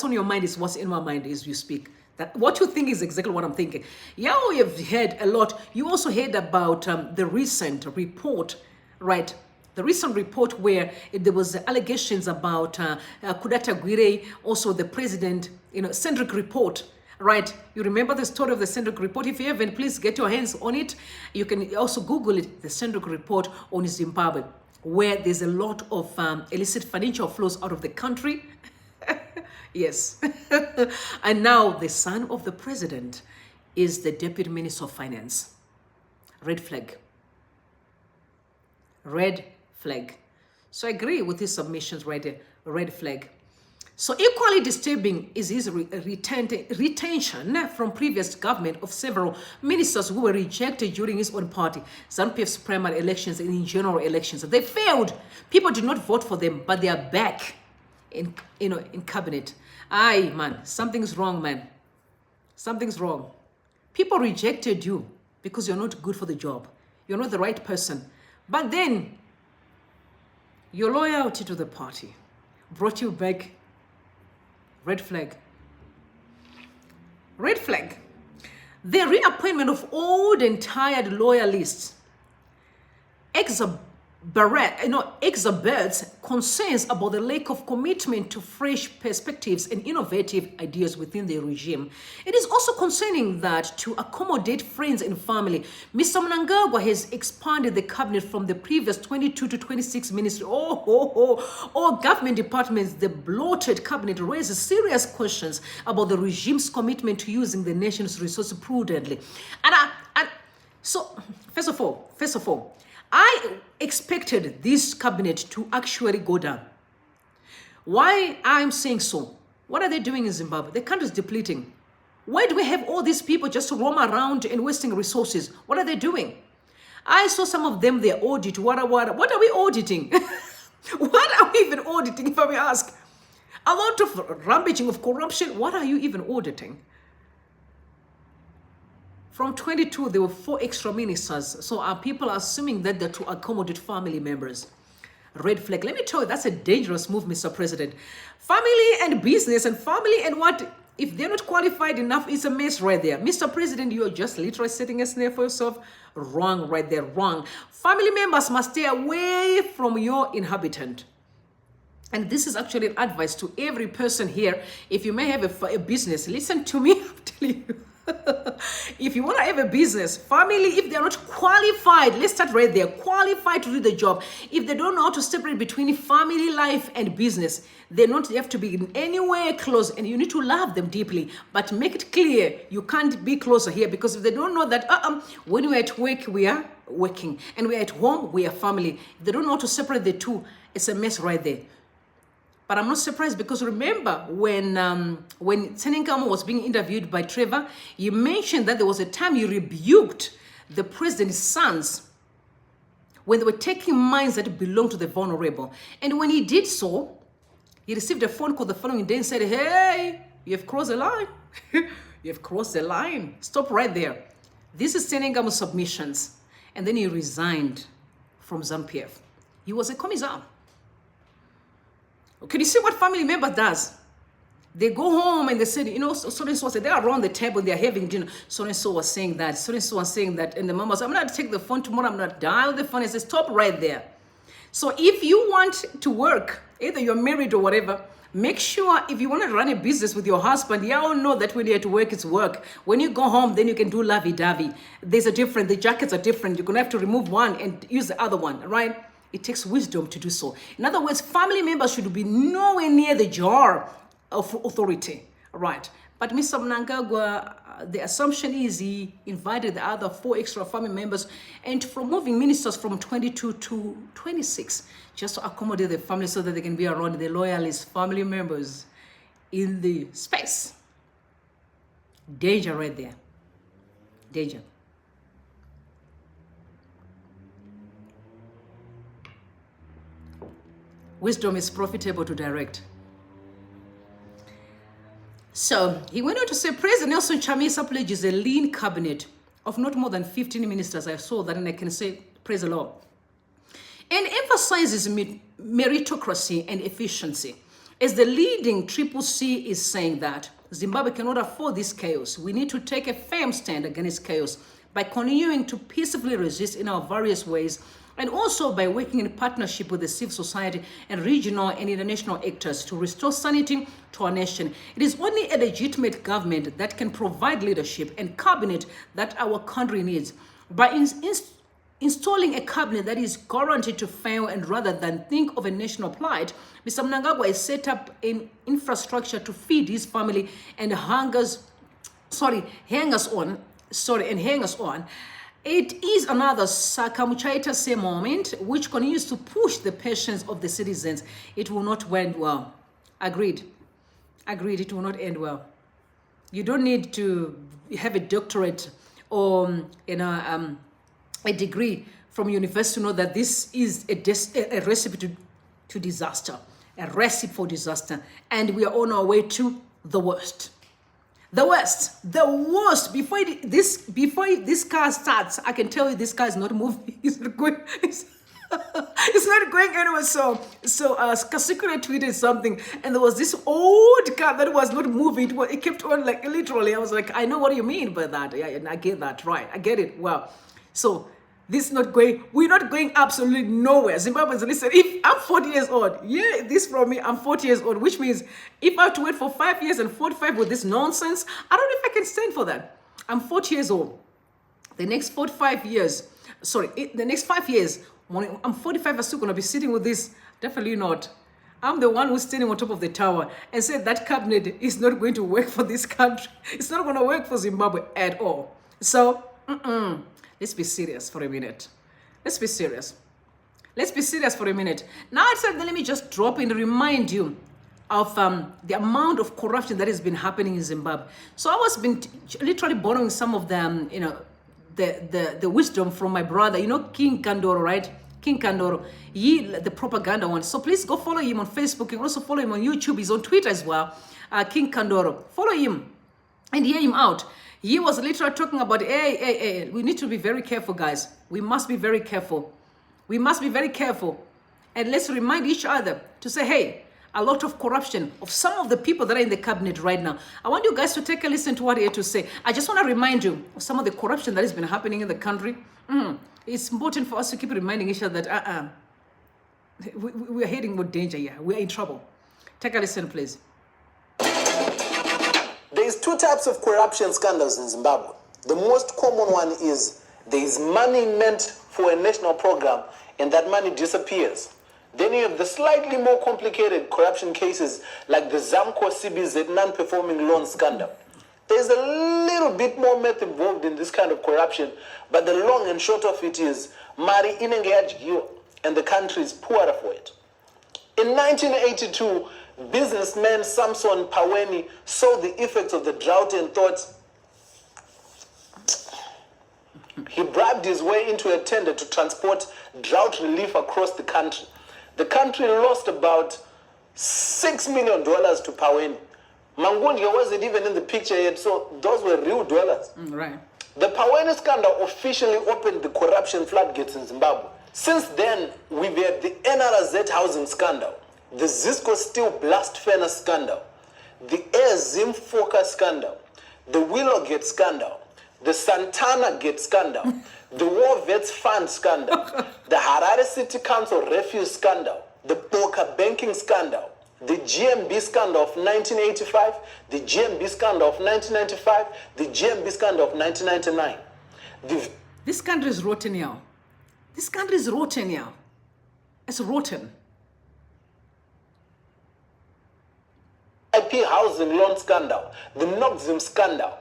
A: on your mind is what's in my mind as you speak. That what you think is exactly what I'm thinking. Yeah, well, you've heard a lot. You also heard about the recent report, right? The recent report where there was allegations about Kudata Gwire, also the president, centric report, right? You remember the story of the centric report? If you haven't, please get your hands on it. You can also Google it, the centric report on Zimbabwe, where there's a lot of illicit financial flows out of the country. Yes. And now the son of the president is the Deputy Minister of Finance. Red flag. Red flag. So I agree with his submissions right there. Red flag. So equally disturbing is his retention from previous government of several ministers who were rejected during his own party, ZANU-PF's primary elections and in general elections. They failed. People did not vote for them, but they are back in cabinet. Aye, man, something's wrong, man. Something's wrong. People rejected you because you're not good for the job. You're not the right person. But then your loyalty to the party brought you back. Red flag. Red flag. The reappointment of old and tired loyalists exhibits concerns about the lack of commitment to fresh perspectives and innovative ideas within the regime. It is also concerning that to accommodate friends and family, Mr. Mnangagwa has expanded the cabinet from the previous 22 to 26 ministries. All government departments. The bloated cabinet raises serious questions about the regime's commitment to using the nation's resources prudently. So, first of all, I expected this cabinet to actually go down. Why I'm saying so? What are they doing in Zimbabwe? The country is depleting. Why do we have all these people just to roam around and wasting resources? What are they doing? I saw some of them, they audit. What are we auditing? What are we even auditing, if I may ask? A lot of rampaging of corruption. What are you even auditing? From 22, there were 4 extra ministers. So are people assuming that they're to accommodate family members? Red flag. Let me tell you, that's a dangerous move, Mr. President. Family and business and family and what? If they're not qualified enough, it's a mess right there. Mr. President, you're just literally setting a snare for yourself. Wrong right there, wrong. Family members must stay away from your inhabitant. And this is actually an advice to every person here. If you may have a business, listen to me, I'm telling you. If you want to have a business, family, if they're not qualified, let's start right there, qualified to do the job. If they don't know how to separate between family life and business, they have to be in anywhere close, and you need to love them deeply, but make it clear you can't be closer here, because if they don't know that when we're at work, we are working, and we're at home, we are family. If they don't know how to separate the two, it's a mess right there. But I'm not surprised, because remember when Senenkamwa was being interviewed by Trevor, you mentioned that there was a time you rebuked the president's sons when they were taking mines that belonged to the vulnerable. And when he did so, he received a phone call the following day and said, hey, you have crossed the line. You have crossed the line. Stop right there. This is Senenkamwa's submissions. And then he resigned from ZANU-PF. He was a commissar. Can you see what family member does? They go home and they said, you know, so-and-so said, they're around the table, they're having dinner. So-and-so was saying that, so-and-so was saying that. And the mama said, I'm going to take the phone tomorrow, I'm going to dial the phone. And say, stop right there. So if you want to work, either you're married or whatever, make sure if you want to run a business with your husband, you all know that when you're at work, it's work. When you go home, then you can do lovey-dovey. There's a different, the jackets are different. You're going to have to remove one and use the other one, right? It takes wisdom to do so. In other words, family members should be nowhere near the jar of authority, right? But Mr. Mnangagwa, the assumption is he invited the other 4 extra family members and from moving ministers from 22 to 26, just to accommodate the family so that they can be around the loyalist family members in the space. Danger right there. Danger. Wisdom is profitable to direct. So he went on to say, President Nelson Chamisa pledges a lean cabinet of not more than 15 ministers. I saw that and I can say, praise the Lord. And emphasizes meritocracy and efficiency. As the leading Triple C is saying that Zimbabwe cannot afford this chaos. We need to take a firm stand against chaos by continuing to peacefully resist in our various ways, and also by working in partnership with the civil society and regional and international actors to restore sanity to our nation. It is only a legitimate government that can provide leadership and cabinet that our country needs. By installing a cabinet that is guaranteed to fail, and rather than think of a national plight, Mr. Mnangagwa has set up an infrastructure to feed his family and hang us on. It is another Sakamuchaita moment which continues to push the patience of the citizens. It will not end well. Agreed. Agreed, it will not end well. You don't need to have a doctorate or a degree from university to know that this is a recipe to disaster. A recipe for disaster. And we are on our way to the worst. The worst. Before this car starts, I can tell you this car is not moving. It's not going. It's not going anywhere. So Kasikura tweeted something, and there was this old car that was not moving. It kept on, like, literally. I was like, I know what you mean by that. Yeah, I get that. Right, I get it. Well, so this is not going. We're not going absolutely nowhere. Zimbabweans, listen. If I'm 40 years old, yeah, this from me. I'm 40 years old, which means if I have to wait for 5 years and 45 with this nonsense, I don't know if I can stand for that. I'm 40 years old. The next 45 years, the next 5 years, when I'm 45, I'm still going to be sitting with this. Definitely not. I'm the one who's standing on top of the tower and said that cabinet is not going to work for this country. It's not going to work for Zimbabwe at all. So, let's be serious for a minute. Let's be serious. Let's be serious for a minute. Now, I said, let me just drop in and remind you of the amount of corruption that has been happening in Zimbabwe. So I was literally borrowing some of them, the wisdom from my brother, King Kandoro, right? King Kandoro, the propaganda one. So please go follow him on Facebook. You can also follow him on YouTube. He's on Twitter as well. King Kandoro. Follow him and hear him out. He was literally talking about, hey, we need to be very careful, guys. We must be very careful. We must be very careful. And let's remind each other to say, hey, a lot of corruption of some of the people that are in the cabinet right now. I want you guys to take a listen to what he had to say. I just want to remind you of some of the corruption that has been happening in the country. It's important for us to keep reminding each other that we are heading with danger here. We are in trouble. Take a listen, please.
D: There is two types of corruption scandals in Zimbabwe. The most common one is there is money meant for a national program and that money disappears. Then you have the slightly more complicated corruption cases like the Zamco CBZ non-performing loan scandal. There's a little bit more meth involved in this kind of corruption, but the long and short of it is Mari inenge and the country is poorer for it. In 1982, businessman Samson Paweni saw the effects of the drought and thought he bribed his way into a tender to transport drought relief across the country. The country lost about $6 million to Paweni. Mangunja wasn't even in the picture yet, so those were real dollars.
A: Right.
D: The Paweni scandal officially opened the corruption floodgates in Zimbabwe. Since then, we've had the NRZ housing scandal, the Zisco steel blast furnace scandal, the Air Zim Focus scandal, the Willowgate scandal, the Santana Gate scandal, the War Vets Fund scandal, the Harare City Council refuse scandal, the Boca banking scandal, the GMB scandal of 1985, the GMB scandal of 1995, the GMB scandal of 1999.
A: This country is rotten, y'all. This country is rotten, y'all. It's rotten.
D: IP housing loan scandal, the Noxim scandal,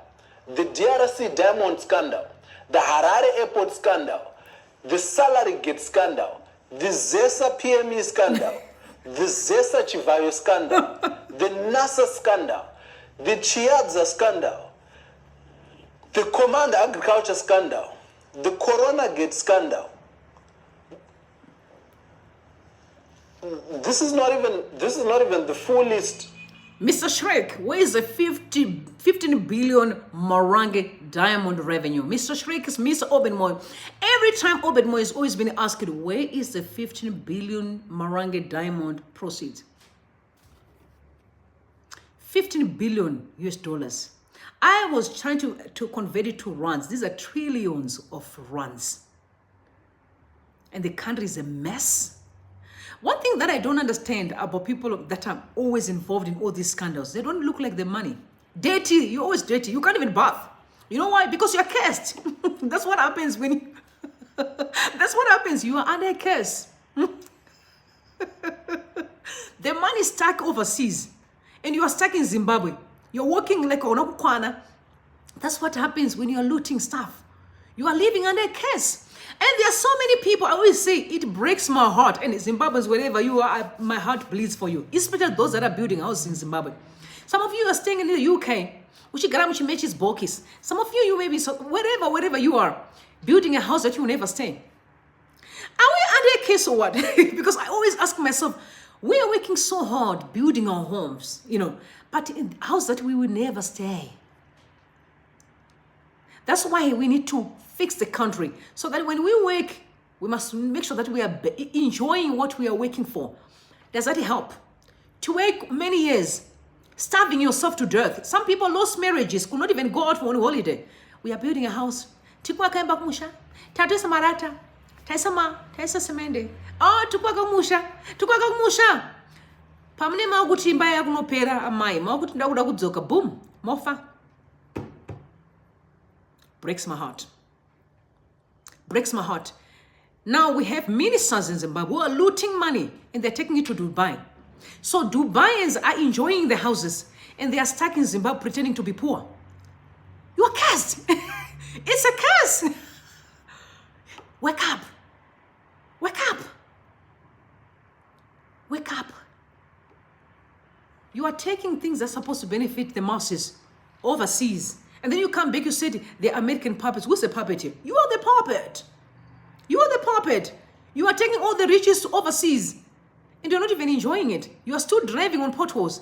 D: the DRC diamond scandal, the Harare airport scandal, the salary gate scandal, the ZESA PME scandal, the ZESA Chivayo scandal, the NASA scandal, the Chiadza scandal, the Command Agriculture scandal, the Corona Gate scandal. This is not even the full list.
A: Mr. Shrek, where is the 15 billion Morange diamond revenue? Mr. Shrek is Mr. Obenmoy. Every time Obenmoy is always been asked, where is the 15 billion Morange diamond proceeds? 15 billion US dollars. I was trying to convert it to rands. These are trillions of rands. And the country is a mess. One thing that I don't understand about people that are always involved in all these scandals, they don't look like the money. Dirty, you're always dirty. You can't even bath. You know why? Because you're cursed. That's what happens when you... That's what happens. You are under a curse. The money is stuck overseas. And you are stuck in Zimbabwe. You're working like Onokwana. That's what happens when you're looting stuff. You are living under a curse. And there are so many people, I always say, it breaks my heart. And Zimbabweans, wherever you are, my heart bleeds for you. Especially those that are building houses in Zimbabwe. Some of you are staying in the UK, which matches Bokis. Some of you may be, so wherever you are, building a house that you will never stay. Are we under a case or what? Because I always ask myself, we are working so hard building our homes, but in a house that we will never stay. That's why we need to fix the country so that when we work, we must make sure that we are enjoying what we are working for. Does that help? To work many years, starving yourself to death. Some people lost marriages, could not even go out for one holiday. We are building a house. Tikwa kaimba kumusha, tatesa marata, taisa semende. Oh, tukwa kumusha. Pamne maukuti mbaya kunopera amai, maukuti ndakuda kudzoka, boom, mofa. Breaks my heart. Breaks my heart. Now we have ministers in Zimbabwe who are looting money and they're taking it to Dubai. So Dubaians are enjoying the houses and they are stuck in Zimbabwe pretending to be poor. You are cursed. It's a curse. Wake up. Wake up. Wake up. You are taking things that are supposed to benefit the masses overseas. And then you come back, you said the American puppets. Who's the puppet here? You are the puppet. You are the puppet. You are taking all the riches to overseas. And you're not even enjoying it. You are still driving on potholes.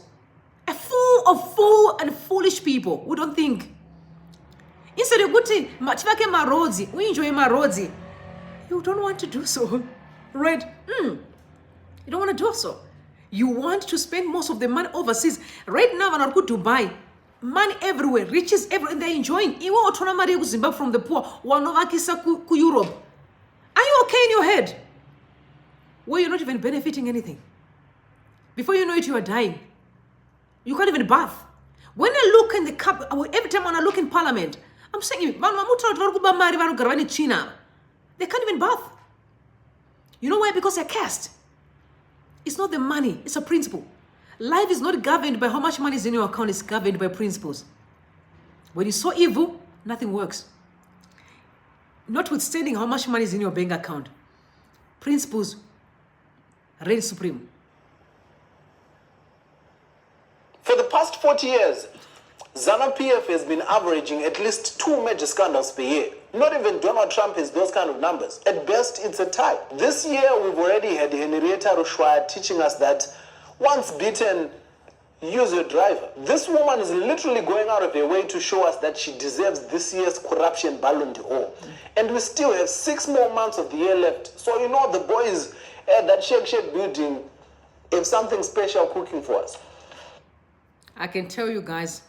A: A full of fool and foolish people who don't think. Instead of good thing, we enjoy marodzi. You don't want to do so. Right? You don't want to do so. You want to spend most of the money overseas. Right now, when I go to Dubai, money everywhere, riches everywhere, and they're enjoying. Iwe otona mari ku Zimbabwe from the poor, wanovakisa ku Europe. Are you okay in your head? Where you're not even benefiting anything. Before you know it, you are dying. You can't even bath. When I look in the cup, every time when I look in Parliament, I'm saying, they can't even bath. You know why? Because they're caste. It's not the money, it's a principle. Life is not governed by how much money is in your account, it's governed by principles. When you sow evil, nothing works. Notwithstanding how much money is in your bank account, principles reign supreme.
D: For the past 40 years, ZANU-PF has been averaging at least 2 major scandals per year. Not even Donald Trump has those kind of numbers. At best, it's a tie. This year, we've already had Henrietta Rushwaya teaching us that once beaten, use your driver. This woman is literally going out of her way to show us that she deserves this year's corruption Ballon d'Or. And we still have 6 more months of the year left. So you know the boys at that Shake building have something special cooking for us.
A: I can tell you guys,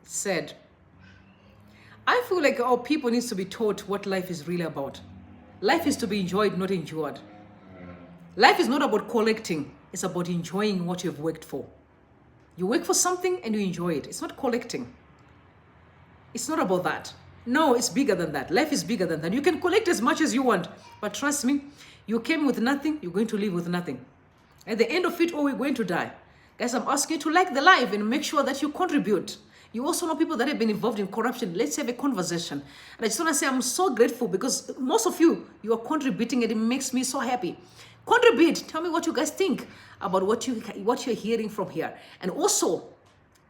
A: said, I feel like our people needs to be taught what life is really about. Life is to be enjoyed, not endured. Life is not about collecting. It's about enjoying what you've worked for. You work for something and you enjoy it. It's not collecting. It's not about that. No, it's bigger than that. Life is bigger than that. You can collect as much as you want, but trust me, you came with nothing, you're going to leave with nothing. At the end of it all, we're going to die. Guys, I'm asking you to like the life and make sure that you contribute. You also know people that have been involved in corruption. Let's have a conversation. And I just want to say I'm so grateful because most of you are contributing and it makes me so happy. Contribute. Tell me what you guys think about what you're hearing from here. And also,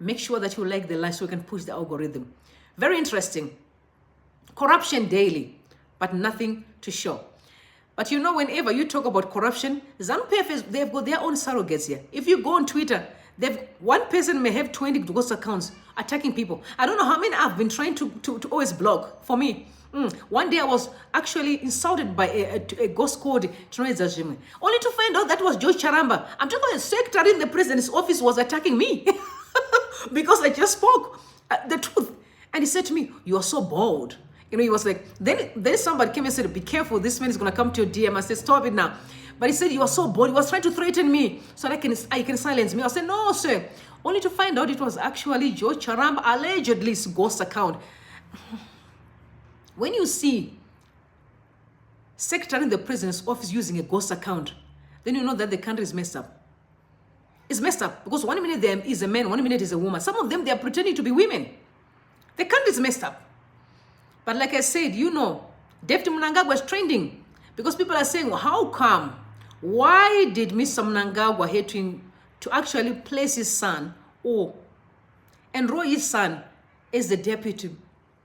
A: make sure that you like the live so we can push the algorithm. Very interesting. Corruption daily, but nothing to show. But you know, whenever you talk about corruption, ZANU-PF, they've got their own surrogates here. If you go on Twitter, one person may have 20 ghost accounts attacking people. I don't know how many I've been trying to always block. For me, one day I was actually insulted by a ghost called Trevor, only to find out that was George Charamba. I'm talking about a secretary in the president's office was attacking me because I just spoke the truth. And he said to me, "You are so bold." You know, he was like, then somebody came and said, "Be careful, this man is going to come to your DM." I said, "Stop it now." But he said, "You are so bold." He was trying to threaten me so that I can silence me. I said, "No, sir." Only to find out it was actually George Charamba, allegedly ghost account. When you see secretary in the president's office using a ghost account, then you know that the country is messed up. It's messed up because 1 minute there is a man, 1 minute is a woman. Some of them, they are pretending to be women. The country is messed up. But like I said, you know, Deputy Mnangagwa is trending because people are saying, well, how come? Why did Mr. Mnangagwa have to actually place his son or enroll his son as the deputy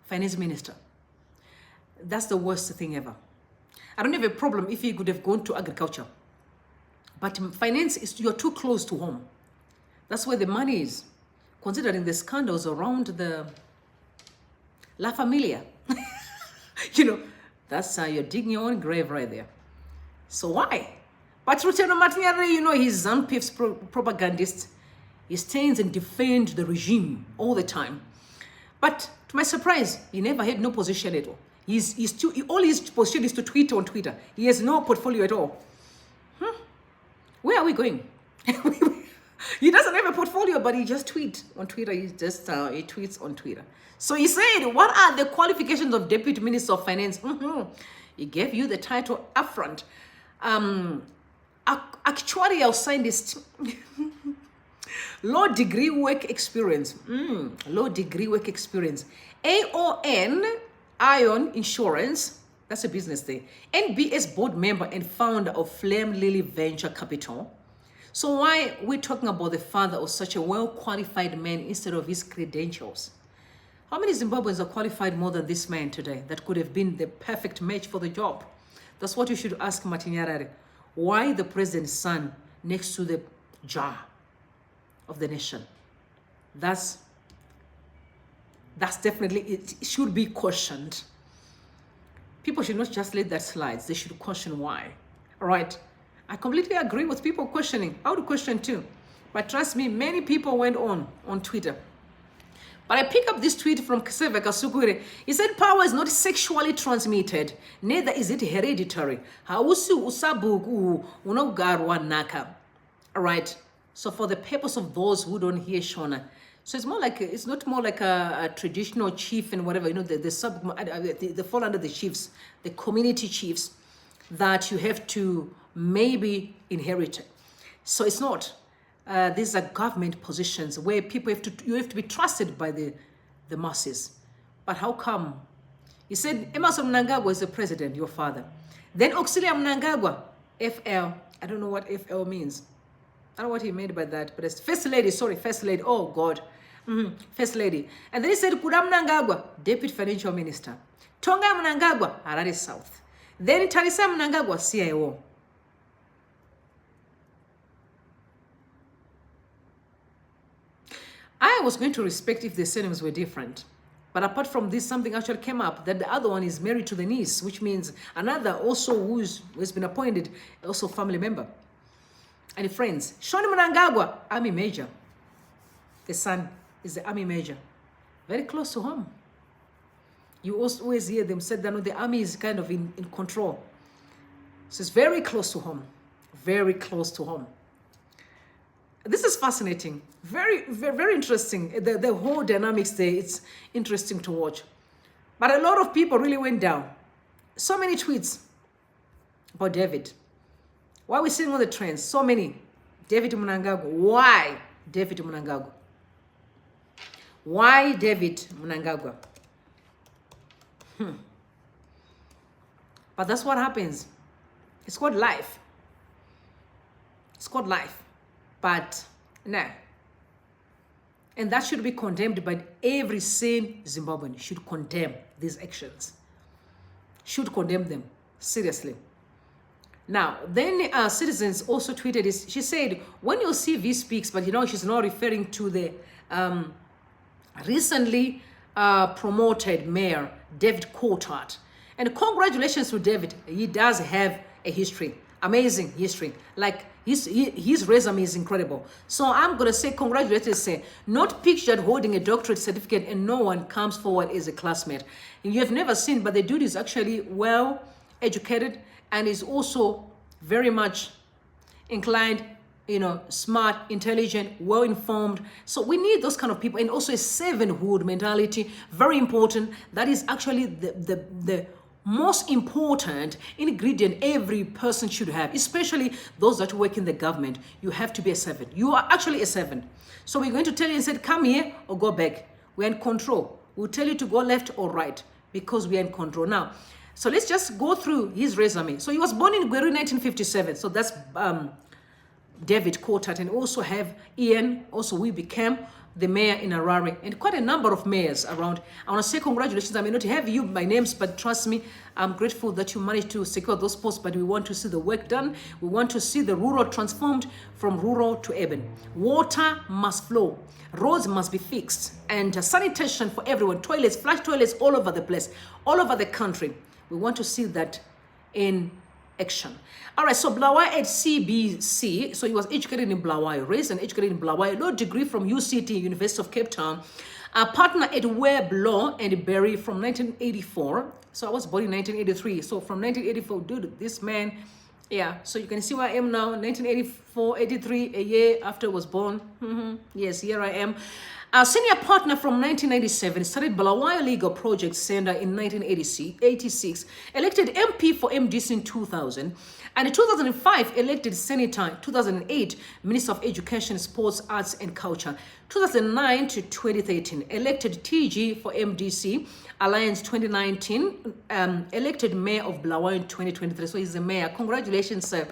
A: finance minister? That's the worst thing ever. I don't have a problem if he could have gone to agriculture. But finance, you're too close to home. That's where the money is. Considering the scandals around the La Familia. You know, that's you're digging your own grave right there. So why? But Ruteno Martinelli, you know, he's ZANU-PF's propagandist. He stands and defends the regime all the time. But to my surprise, he never had no position at all. All his position is to tweet on Twitter. He has no portfolio at all. Where are we going? He doesn't have a portfolio, but he just tweets on Twitter. He tweets on Twitter. So he said, what are the qualifications of Deputy Minister of Finance? He gave you the title upfront. Actuarial scientist. Low degree work experience. Low degree work experience. AON, Ion Insurance. That's a business thing. NBS board member and founder of Flame Lily Venture Capital. So why we're talking about the father of such a well-qualified man instead of his credentials? How many Zimbabweans are qualified more than this man today that could have been the perfect match for the job? That's what you should ask Martin Yarare. Why the president's son next to the jar of the nation? That's definitely, it should be questioned. People should not just let that slide. They should question why. All right. I completely agree with people questioning. I would question too. But trust me, many people went on Twitter. But I pick up this tweet from Kaseve Kasukure. He said, power is not sexually transmitted, neither is it hereditary. Hausu usabugu unogarwa naka. All right. So for the purpose of those who don't hear Shona, so it's more like it's not more like a traditional chief and whatever, you know, they fall under the chiefs, the community chiefs that you have to maybe inherit. So it's not. These are government positions where people you have to be trusted by the masses. But how come? He said Emmerson Mnangagwa is the president, your father. Then Auxilia Mnangagwa, FL. I don't know what FL means. I don't know what he meant by that, but it's first lady. Sorry, first lady. Oh God, first lady. And then he said Kuda Mnangagwa, deputy financial minister. Tonga Mnangagwa, Harare South. Then Tarisa Mnangagwa, CIO. I was going to respect if the surnames were different. But apart from this, something actually came up that the other one is married to the niece, which means another also who's been appointed, also family member. And friends, Shoni Mnangagwa, Army Major. The son is the Army Major. Very close to home. You also always hear them say that the army is kind of in control. So it's very close to home. Very close to home. This is fascinating. Very, very, very interesting. The whole dynamics there, it's interesting to watch. But a lot of people really went down. So many tweets about David. Why are we seeing all the trends? So many. David Mnangagwa. Why David Mnangagwa? Why David Mnangagwa? But that's what happens. It's called life. It's called life. But no. And that should be condemned by every sane Zimbabwean. Should condemn these actions. Should condemn them. Seriously. Now, then citizens also tweeted this. She said, when you see V speaks, but you know, she's not referring to the recently promoted mayor, David Coulthard. And congratulations to David. He does have a history. Amazing history. Like, his resume is incredible. So I'm going to say congratulations. Say, not pictured holding a doctorate certificate and no one comes forward as a classmate. You have never seen, but the dude is actually well educated and is also very much inclined, you know, smart, intelligent, well-informed. So we need those kind of people, and also a servanthood mentality, very important. That is actually the most important ingredient every person should have, especially those that work in the government. You have to be a servant. You are actually a servant. So we're going to tell you and say, come here or go back. We're in control. We'll tell you to go left or right because we are in control. Now, so let's just go through his resume. So he was born in Gweru 1957. So that's David Coulthard, and also have Ian, also we became the mayor in Harare, and quite a number of mayors around. I want to say congratulations. I may not have you by names, but trust me, I'm grateful that you managed to secure those posts, but we want to see the work done. We want to see the rural transformed from rural to urban. Water must flow. Roads must be fixed, and sanitation for everyone. Toilets, flush toilets all over the place, all over the country. We want to see that in action. All right, so Blawayo at CBC. So he was educated in Blawayo, raised and educated in Blawayo, law degree from UCT, University of Cape Town. A partner at Webb Law and Berry from 1984. So I was born in 1983. So from 1984, dude, this man, yeah. So you can see where I am now, 1984, 83, a year after I was born. Yes, here I am. A senior partner from 1997, started Blawayo Legal Project Center in 1986, elected MP for MDC in 2000, and in 2005, elected Senator, 2008, Minister of Education, Sports, Arts and Culture, 2009 to 2013, elected TG for MDC, Alliance 2019, elected Mayor of Blawayo in 2023, so he's the mayor. Congratulations, sir.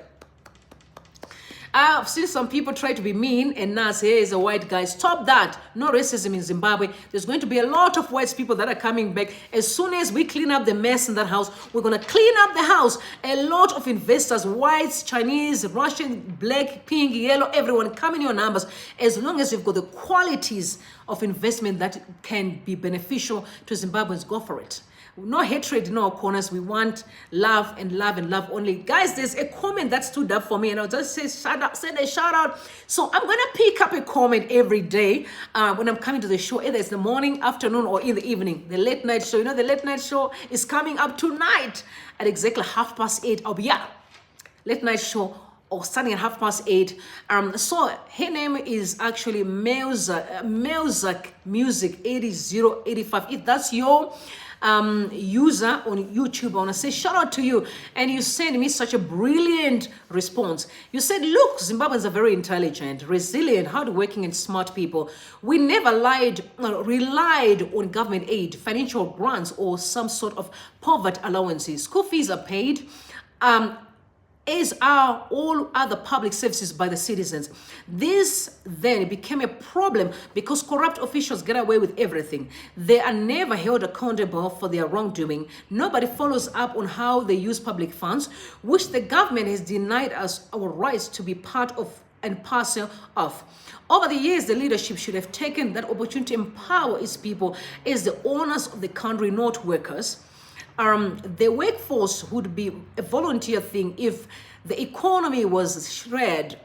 A: I've seen some people try to be mean and now say, hey, he's a white guy. Stop that. No racism in Zimbabwe. There's going to be a lot of white people that are coming back. As soon as we clean up the mess in that house, we're going to clean up the house. A lot of investors, whites, Chinese, Russian, black, pink, yellow, everyone, come in your numbers. As long as you've got the qualities of investment that can be beneficial to Zimbabweans, go for it. No hatred in our corners. We want love and love and love only. Guys, there's a comment that stood up for me, and I'll just say send a shout out. So I'm gonna pick up a comment every day when I'm coming to the show, either it's the morning, afternoon, or in the evening. The late night show. You know, the late night show is coming up tonight at exactly 8:30. I'll be at late night show, or starting at 8:30. So her name is actually Melzak Music 8085. If that's your user on YouTube, I want to say shout out to you. And you sent me such a brilliant response. You said, look, Zimbabweans are very intelligent, resilient, hardworking, and smart people. We never relied on government aid, financial grants, or some sort of poverty allowances. School fees are paid, as are all other public services by the citizens. This then became a problem because corrupt officials get away with everything. They are never held accountable for their wrongdoing. Nobody follows up on how they use public funds, which the government has denied us our rights to be part of and parcel of. Over the years, the leadership should have taken that opportunity to empower its people as the owners of the country, not workers. The workforce would be a volunteer thing if the economy was shared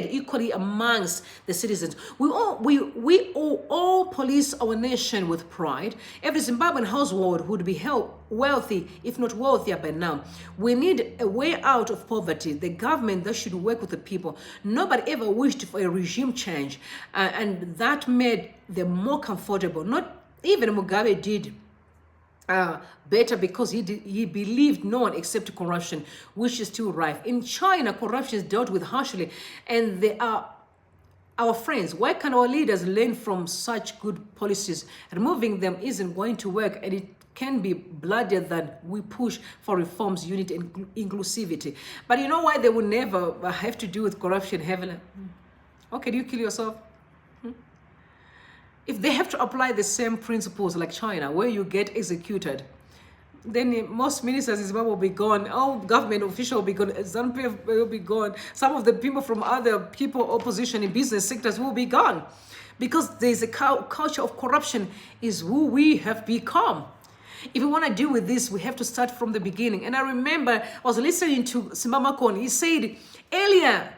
A: equally amongst the citizens. We all police our nation with pride. Every Zimbabwean household would be wealthy, if not wealthier by now. We need a way out of poverty. The government that should work with the people. Nobody ever wished for a regime change, and that made them more comfortable. Not even Mugabe did better because he believed no one except corruption, which is still rife. In China, corruption is dealt with harshly, and they are our friends. Why can't our leaders learn from such good policies? Removing them isn't going to work, and it can be bloodier than we push for reforms, unity, and inclusivity. But you know why they will never have to do with corruption heavily? Okay, do you kill yourself? If they have to apply the same principles like China, where you get executed, then most ministers in Zimbabwe will be gone. All government officials will be gone. ZANU-PF will be gone. Some of the people from other opposition in business sectors will be gone. Because there's a culture of corruption is who we have become. If we want to deal with this, we have to start from the beginning. And I remember I was listening to Simbama. He said earlier,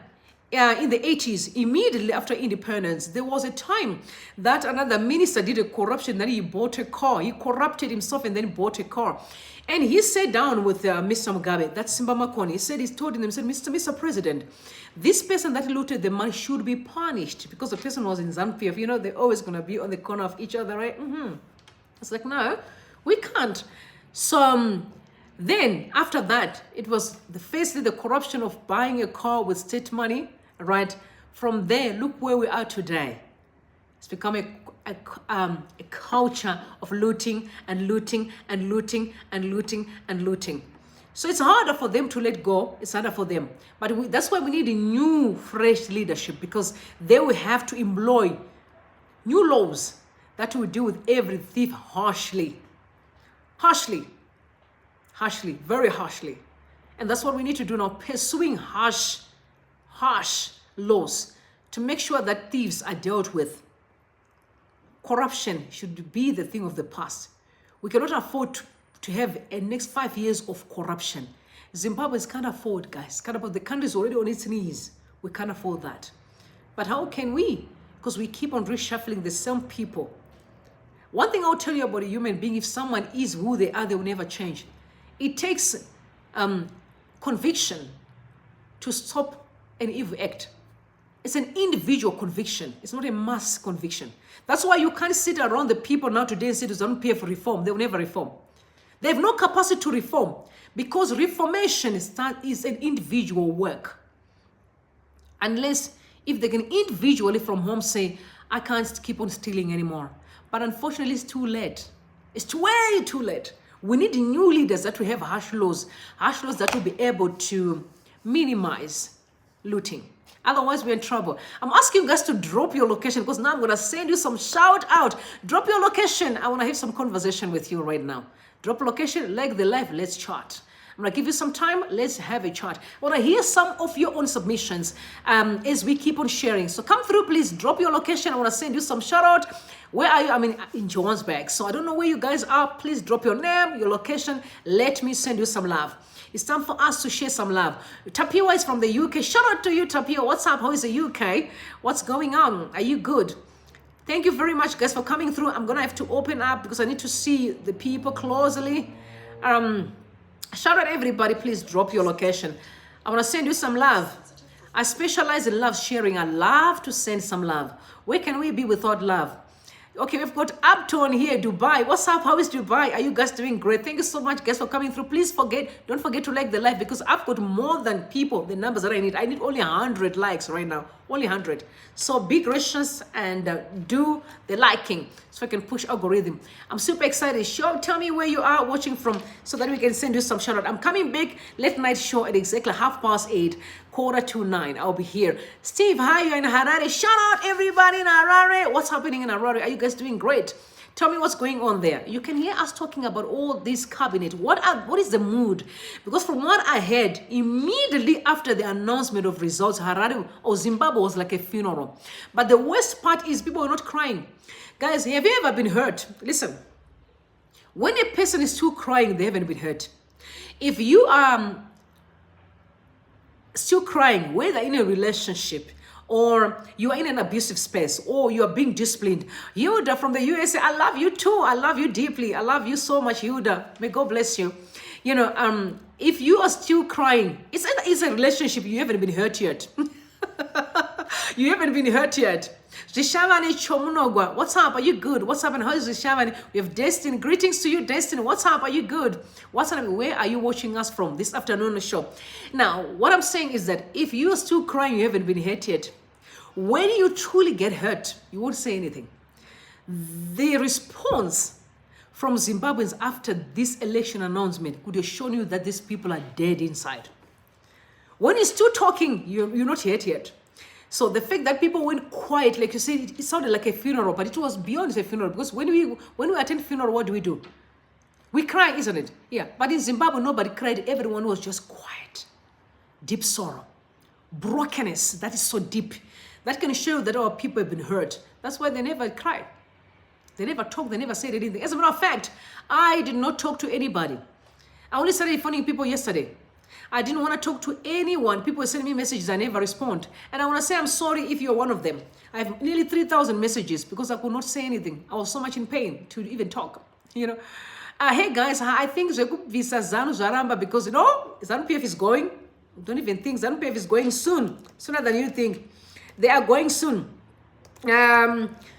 A: in the 80s, immediately after independence, there was a time that another minister did a corruption, then he bought a car. He corrupted himself and then bought a car. And he sat down with Mr. Mugabe, that's Simbama. He told him, Mr. President, this person that looted the money should be punished because the person was in ZANU-PF. You know, they're always going to be on the corner of each other, right? It's like, no, we can't. So then after that, it was firstly the corruption of buying a car with state money. Right from there, look where we are today. It's become a culture of looting and looting and looting and looting and looting. So it's harder for them to let go. It's harder for them. But that's why we need a new, fresh leadership, because they will have to employ new laws that will deal with every thief harshly, very harshly. And that's what we need to do now, pursuing harsh laws to make sure that thieves are dealt with. Corruption should be the thing of the past. We cannot afford to have a next 5 years of corruption. Zimbabweans can't afford, guys. The country is already on its knees. We can't afford that. But how can we? Because we keep on reshuffling the same people. One thing I'll tell you about a human being, if someone is who they are, they will never change. It takes conviction to stop an evil act. It's an individual conviction. It's not a mass conviction. That's why you can't sit around the people now today and say they don't pay for reform. They will never reform. They have no capacity to reform because reformation is an individual work. Unless if they can individually from home say, I can't keep on stealing anymore. But unfortunately, it's too late. It's way too late. We need new leaders that will have harsh laws that will be able to minimize looting. Otherwise, we're in trouble. I'm asking you guys to drop your location because now I'm going to send you some shout out. Drop your location. I want to have some conversation with you right now. Drop location, like the live, let's chat. I'm going to give you some time. Let's have a chat. I want to hear some of your own submissions as we keep on sharing. So come through, please. Drop your location. I want to send you some shout out. Where are you? I mean, in Johannesburg. So I don't know where you guys are. Please drop your name, your location. Let me send you some love. It's time for us to share some love. Tapia is from the UK. Shout out to you, Tapia. What's up? How is the UK? What's going on? Are you good? Thank you very much, guys, for coming through. I'm going to have to open up because I need to see the people closely. Shout out everybody. Please drop your location. I want to send you some love. I specialize in love sharing. I love to send some love. Where can we be without love? Okay, we've got Upton here, Dubai. What's up? How is Dubai? Are you guys doing great? Thank you so much, guys, for coming through. Please don't forget to like the live because I've got more than people, the numbers that I need. I need only 100 likes right now. Only 100. So be gracious and do the liking so I can push algorithm. I'm super excited. Tell me where you are watching from so that we can send you some shout out. I'm coming back late night show at exactly 8:30, 8:45. I'll be here. Steve, hi, you're in Harare. Shout out everybody in Harare. What's happening in Harare? Are you guys doing great? Tell me what's going on there. You can hear us talking about all this cabinet. What is the mood? Because from what I heard, immediately after the announcement of results, Harare or Zimbabwe was like a funeral. But the worst part is people are not crying. Guys, have you ever been hurt? Listen, when a person is still crying, they haven't been hurt. If you are still crying, whether in a relationship, or you are in an abusive space, or you are being disciplined. Yuda from the USA, I love you too. I love you deeply. I love you so much, Yuda. May God bless you. You know, if you are still crying, it's a relationship, you haven't been hurt yet. You haven't been hurt yet. Zishavani Chomunogwa, what's up? Are you good? What's up? And how is Zishavani? We have Destiny. Greetings to you, Destiny. What's up? Are you good? What's up? Where are you watching us from this afternoon show? Now, what I'm saying is that if you are still crying, you haven't been hurt yet. When you truly get hurt, you won't say anything. The response from Zimbabweans after this election announcement could have shown you that these people are dead inside. When you're still talking, you're not hurt yet. So the fact that people went quiet, like you said, it sounded like a funeral, but it was beyond a funeral because when we attend funeral, what do? We cry, isn't it? Yeah. But in Zimbabwe, nobody cried. Everyone was just quiet. Deep sorrow. Brokenness. That is so deep. That can show that our people have been hurt. That's why they never cried. They never talked. They never said anything. As a matter of fact, I did not talk to anybody. I only started phoning people yesterday. I didn't want to talk to anyone. People were sending me messages. I never respond. And I want to say I'm sorry if you're one of them. I have nearly 3,000 messages because I could not say anything. I was so much in pain to even talk. You know. Hey guys, I think Visa Zanu Zaramba because ZANU-PF is going. Don't even think ZANU-PF is going soon. Sooner than you think. They are going soon.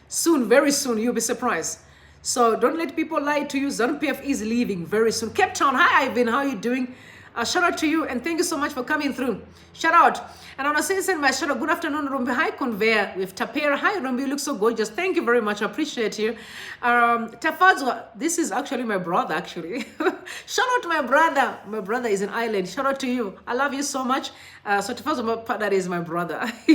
A: Soon, very soon. You'll be surprised. So don't let people lie to you. ZANU-PF is leaving very soon. Cape Town, hi Ivan, how are you doing? Shout out to you and thank you so much for coming through. Shout out. And I want to send my shout out. Good afternoon, Rumbie. Hi, Conveyor with Tapera. Hi, Rumbie. You look so gorgeous. Thank you very much. I appreciate you. Tafadzwa, this is actually my brother, actually. Shout out to my brother. My brother is in Ireland. Shout out to you. I love you so much. So Tafadzwa, that is my brother. He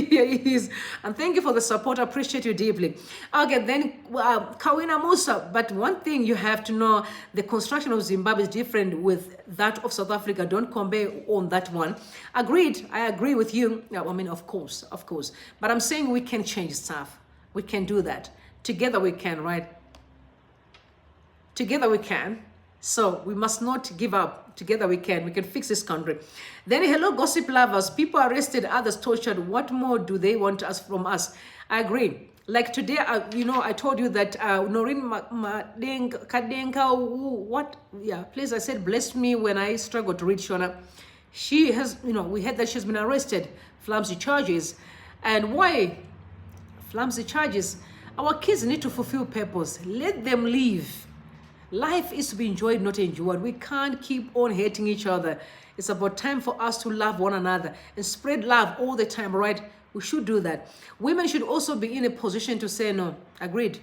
A: is. And thank you for the support. I appreciate you deeply. Okay, then Kawina Musa. But one thing you have to know, the construction of Zimbabwe is different with that of South Africa. Don't compare on that one. Agreed. I agree with you. Yeah, I mean, of course. But I'm saying we can change stuff. We can do that. Together we can, right? Together we can. So we must not give up. Together we can. We can fix this country. Then, hello, gossip lovers. People arrested, others tortured. What more do they want from us? I agree. Like today, I told you that Noreen Kadenka, what? Yeah, please, I said, bless me when I struggle to read Shona. She has, we heard that she's been arrested, flimsy charges. And why? Flimsy charges. Our kids need to fulfill purpose. Let them live. Life is to be enjoyed, not endured. We can't keep on hating each other. It's about time for us to love one another and spread love all the time, right? We should do that. Women should also be in a position to say no. Agreed.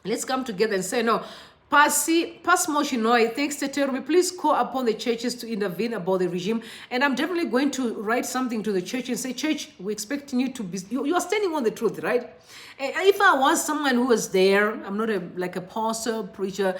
A: Let's come together and say no. Pass Moshinoi, thanks to Terry. Please call upon the churches to intervene about the regime. And I'm definitely going to write something to the church and say, church, we're expecting you to be, you are standing on the truth, right? If I was someone who was there, I'm not like a pastor, preacher,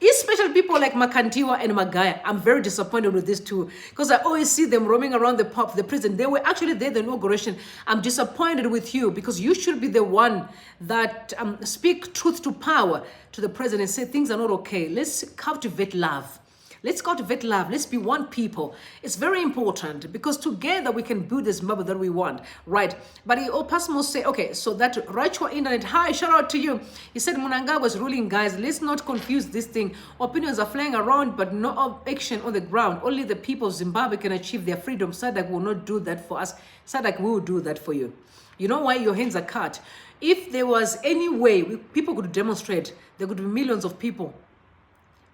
A: especially people like Makantiwa and Magaya, I'm very disappointed with this too, because I always see them roaming around the prison. They were actually there, the inauguration. I'm disappointed with you, because you should be the one that speak truth to power to the president, say things are not okay. Let's cultivate love. Let's cultivate love. Let's be one people. It's very important, because together we can build this Zimbabwe that we want, right? But he Pasmo say, okay, so that Rachwa Internet, hi, shout out to you. He said Mnangagwa was ruling, guys. Let's not confuse this thing. Opinions are flying around, but no action on the ground. Only the people of Zimbabwe can achieve their freedom. SADC will not do that for us. SADC will do that for you. You know why your hands are cut? If there was any way people could demonstrate, there could be millions of people.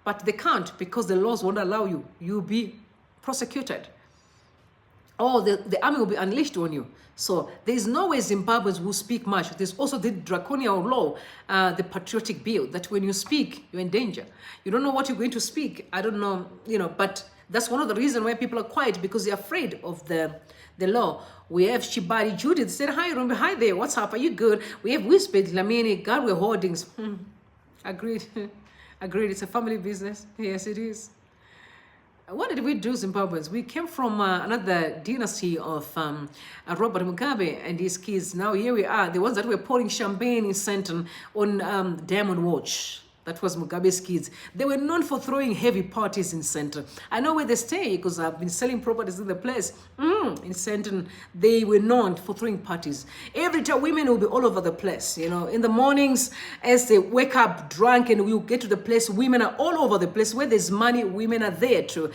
A: But they can't, because the laws won't allow you. You'll be prosecuted. Or the army will be unleashed on you. So there's no way Zimbabweans will speak much. There's also the draconian law, the patriotic bill, that when you speak, you're in danger. You don't know what you're going to speak. I don't know, but that's one of the reasons why people are quiet, because they're afraid of the law. We have Shibari Judith said, hi, Rumbie, hi there. What's up? Are you good? We have Whispered Lamini, God, we're holdings. Agreed. Agreed. It's a family business. Yes, it is. What did we do, Zimbabweans? We came from another dynasty of Robert Mugabe and his kids. Now here we are, the ones that were pouring champagne in Senton on Diamond Watch. That was Mugabe's kids. They were known for throwing heavy parties in Senton. I know where they stay, because I've been selling properties in the place. In Senton, they were known for throwing parties. Every time, women will be all over the place. In the mornings, as they wake up drunk and we'll get to the place, women are all over the place. Where there's money, women are there too.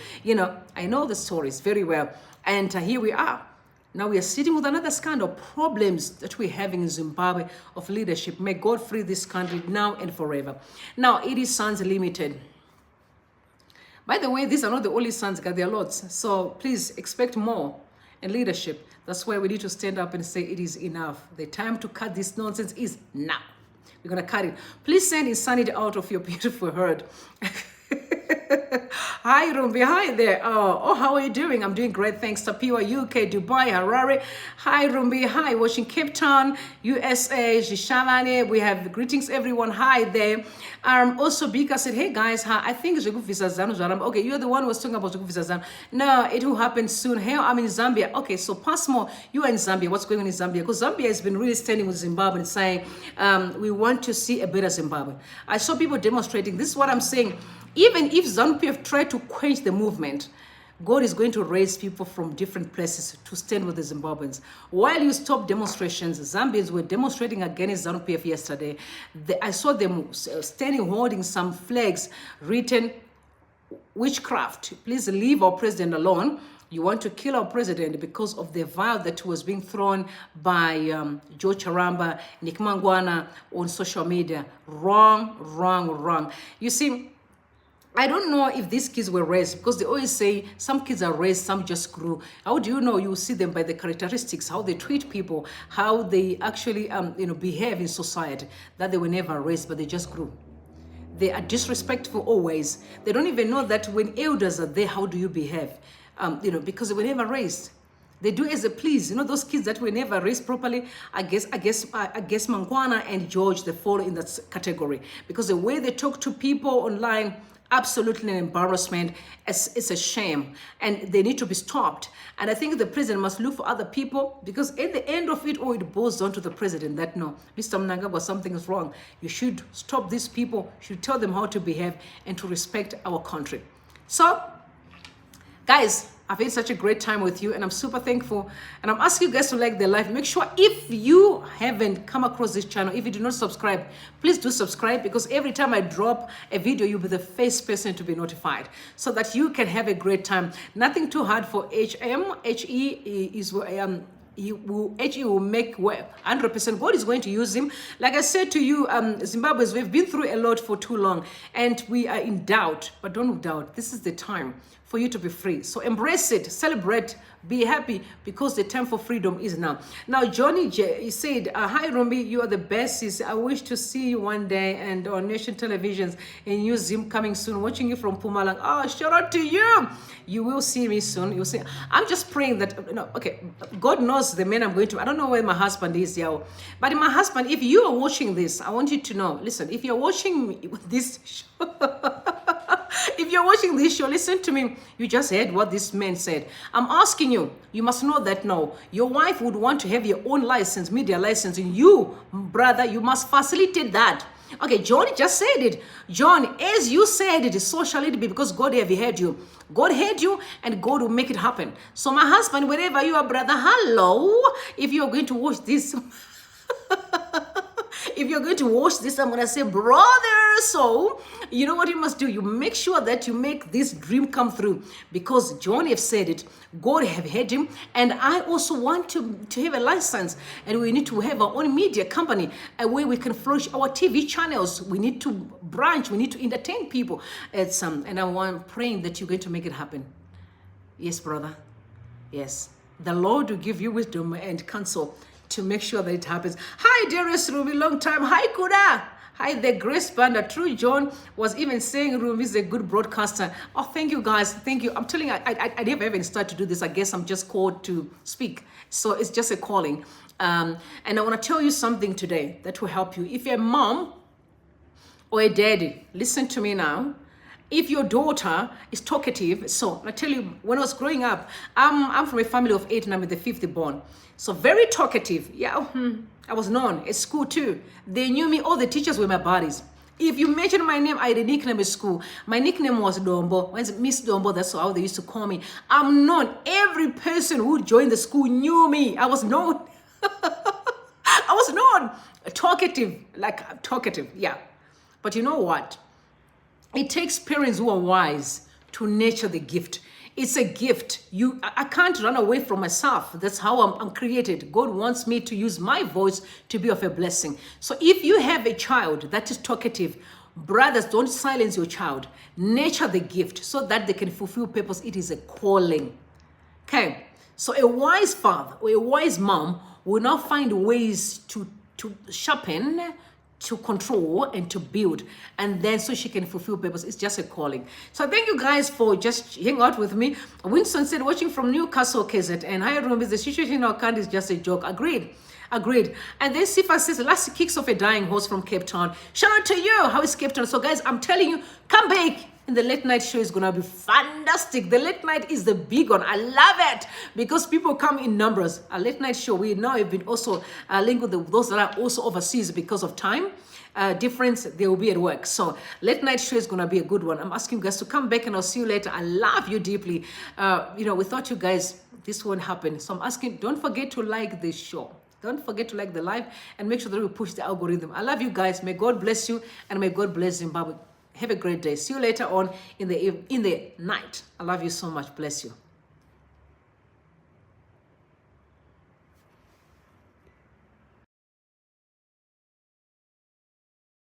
A: I know the stories very well. And here we are. Now we are sitting with another scandal, problems that we're having in Zimbabwe of leadership. May God free this country now and forever. Now, it is Sons Limited. By the way, these are not the only sons, God, there are lots. So please expect more in leadership. That's why we need to stand up and say it is enough. The time to cut this nonsense is now. We're going to cut it. Please send insanity out of your beautiful herd. Hi, Rumbie. Hi there. Oh, how are you doing? I'm doing great. Thanks. Tapiwa, UK, Dubai, Harare. Hi, Rumbie. Hi, watching Cape Town, USA, Jishalane. We have greetings, everyone. Hi there. Also, Bika said, hey, guys. Hi, I think it's Zanu. Okay, you're the one who was talking about Zanu. No, it will happen soon. Hey, I'm in Zambia. Okay, so Pasmo, you are in Zambia. What's going on in Zambia? Because Zambia has been really standing with Zimbabwe and saying, we want to see a better Zimbabwe. I saw people demonstrating. This is what I'm saying. Even if ZANU-PF tried to quench the movement, God is going to raise people from different places to stand with the Zimbabweans. While you stop demonstrations, Zambians were demonstrating against ZANU-PF yesterday. I saw them standing holding some flags written, witchcraft. Please leave our president alone. You want to kill our president because of the vow that was being thrown by George Charamba, Nick Mangwana on social media. Wrong, wrong, wrong. You see, I don't know if these kids were raised, because they always say some kids are raised, some just grew. How do you know? You see them by the characteristics, how they treat people, how they actually behave in society, that they were never raised, but they just grew. They are disrespectful always. They don't even know that when elders are there, how do you behave? Because they were never raised. They do as they please. Those kids that were never raised properly, I guess Mangwana and George, they fall in that category. Because the way they talk to people online, absolutely an embarrassment. It's a shame, and they need to be stopped. And I think the president must look for other people, because at the end of it all, it boils down to the president that, no, Mr. Mnangagwa, something is wrong. You should stop these people. You should tell them how to behave and to respect our country. So, guys, I've had such a great time with you, and I'm super thankful. And I'm asking you guys to like the live. Make sure, if you haven't come across this channel, if you do not subscribe, please do subscribe, because every time I drop a video, you'll be the first person to be notified, so that you can have a great time. Nothing too hard for HE is he will make 100%. God is going to use him. Like I said to you, Zimbabweans, we've been through a lot for too long, and we are in doubt. But don't doubt. This is the time for you to be free. So embrace it, celebrate, be happy, because the time for freedom is now. Now, Johnny J, he said, hi Rumbie, you are the best. He said, I wish to see you one day and on nation televisions and New Zim coming soon, watching you from Pumalang. Oh, shout out to you. You will see me soon. You'll see. I'm just praying that, no, okay, God knows the man I'm going to. I don't know where my husband is, yo. But my husband, if you are watching this, I want you to know, listen, if you're watching this show, if you're watching this show, listen to me. You just heard what this man said. I'm asking you, you must know that now, your wife would want to have your own license, media license, and you, brother, you must facilitate that. Okay, John just said it. John, as you said it, so shall it be, because God have heard you. God heard you, and God will make it happen. So my husband, wherever you are, brother, hello. If you're going to watch this, if you're going to watch this, I'm going to say, brother, so you know what you must do? You make sure that you make this dream come through, because John have said it, God have heard him, and I also want to have a license, and we need to have our own media company, a way we can flourish our TV channels. We need to branch, we need to entertain people. And I'm praying that you're going to make it happen. Yes, brother. Yes. The Lord will give you wisdom and counsel to make sure that it happens. Hi, Darius Ruby, long time. Hi, Kuda. Hi, the Grace Banda. True John was even saying Ruby is a good broadcaster. Oh, thank you, guys. Thank you. I'm telling you, I never even started to do this. I guess I'm just called to speak. So it's just a calling. And I want to tell you something today that will help you. If you're a mom or a daddy, listen to me now. If your daughter is talkative, so I tell you, when I was growing up, I'm from a family of 8 and I'm the 5th born. So very talkative. Yeah, I was known at school too. They knew me. All the teachers were my buddies. If you mention my name, I had a nickname at school. My nickname was Dombo. When Miss Dombo, that's how they used to call me. I'm known. Every person who joined the school knew me. I was known. I was known. Talkative, like talkative, yeah. But you know what? It takes parents who are wise to nurture the gift. It's a gift. I can't run away from myself. That's how I'm created. God wants me to use my voice to be of a blessing. So if you have a child that is talkative, brothers, don't silence your child. Nurture the gift so that they can fulfill purpose. It is a calling. Okay. So a wise father or a wise mom will now find ways to sharpen, to control, and to build, and then so she can fulfill purpose. It's just a calling. So thank you guys for just hanging out with me. Winston said, watching from Newcastle, KZ, and hi Rumbie, the situation in our country is just a joke. Agreed. And then Sifa says, last kicks off a dying horse from Cape Town. Shout out to you. How is Cape Town? So guys, I'm telling you, come back. And the late night show is going to be fantastic. The late night is the big one. I love it because people come in numbers. A late night show, we now have been also linked with those that are also overseas because of time difference. They will be at work. So late night show is going to be a good one. I'm asking you guys to come back and I'll see you later. I love you deeply. Without you guys, this won't happen. So I'm asking, don't forget to like this show. Don't forget to like the live and make sure that we push the algorithm. I love you guys. May God bless you and may God bless Zimbabwe. Have a great day. See you later on in the night. I love you so much. Bless you.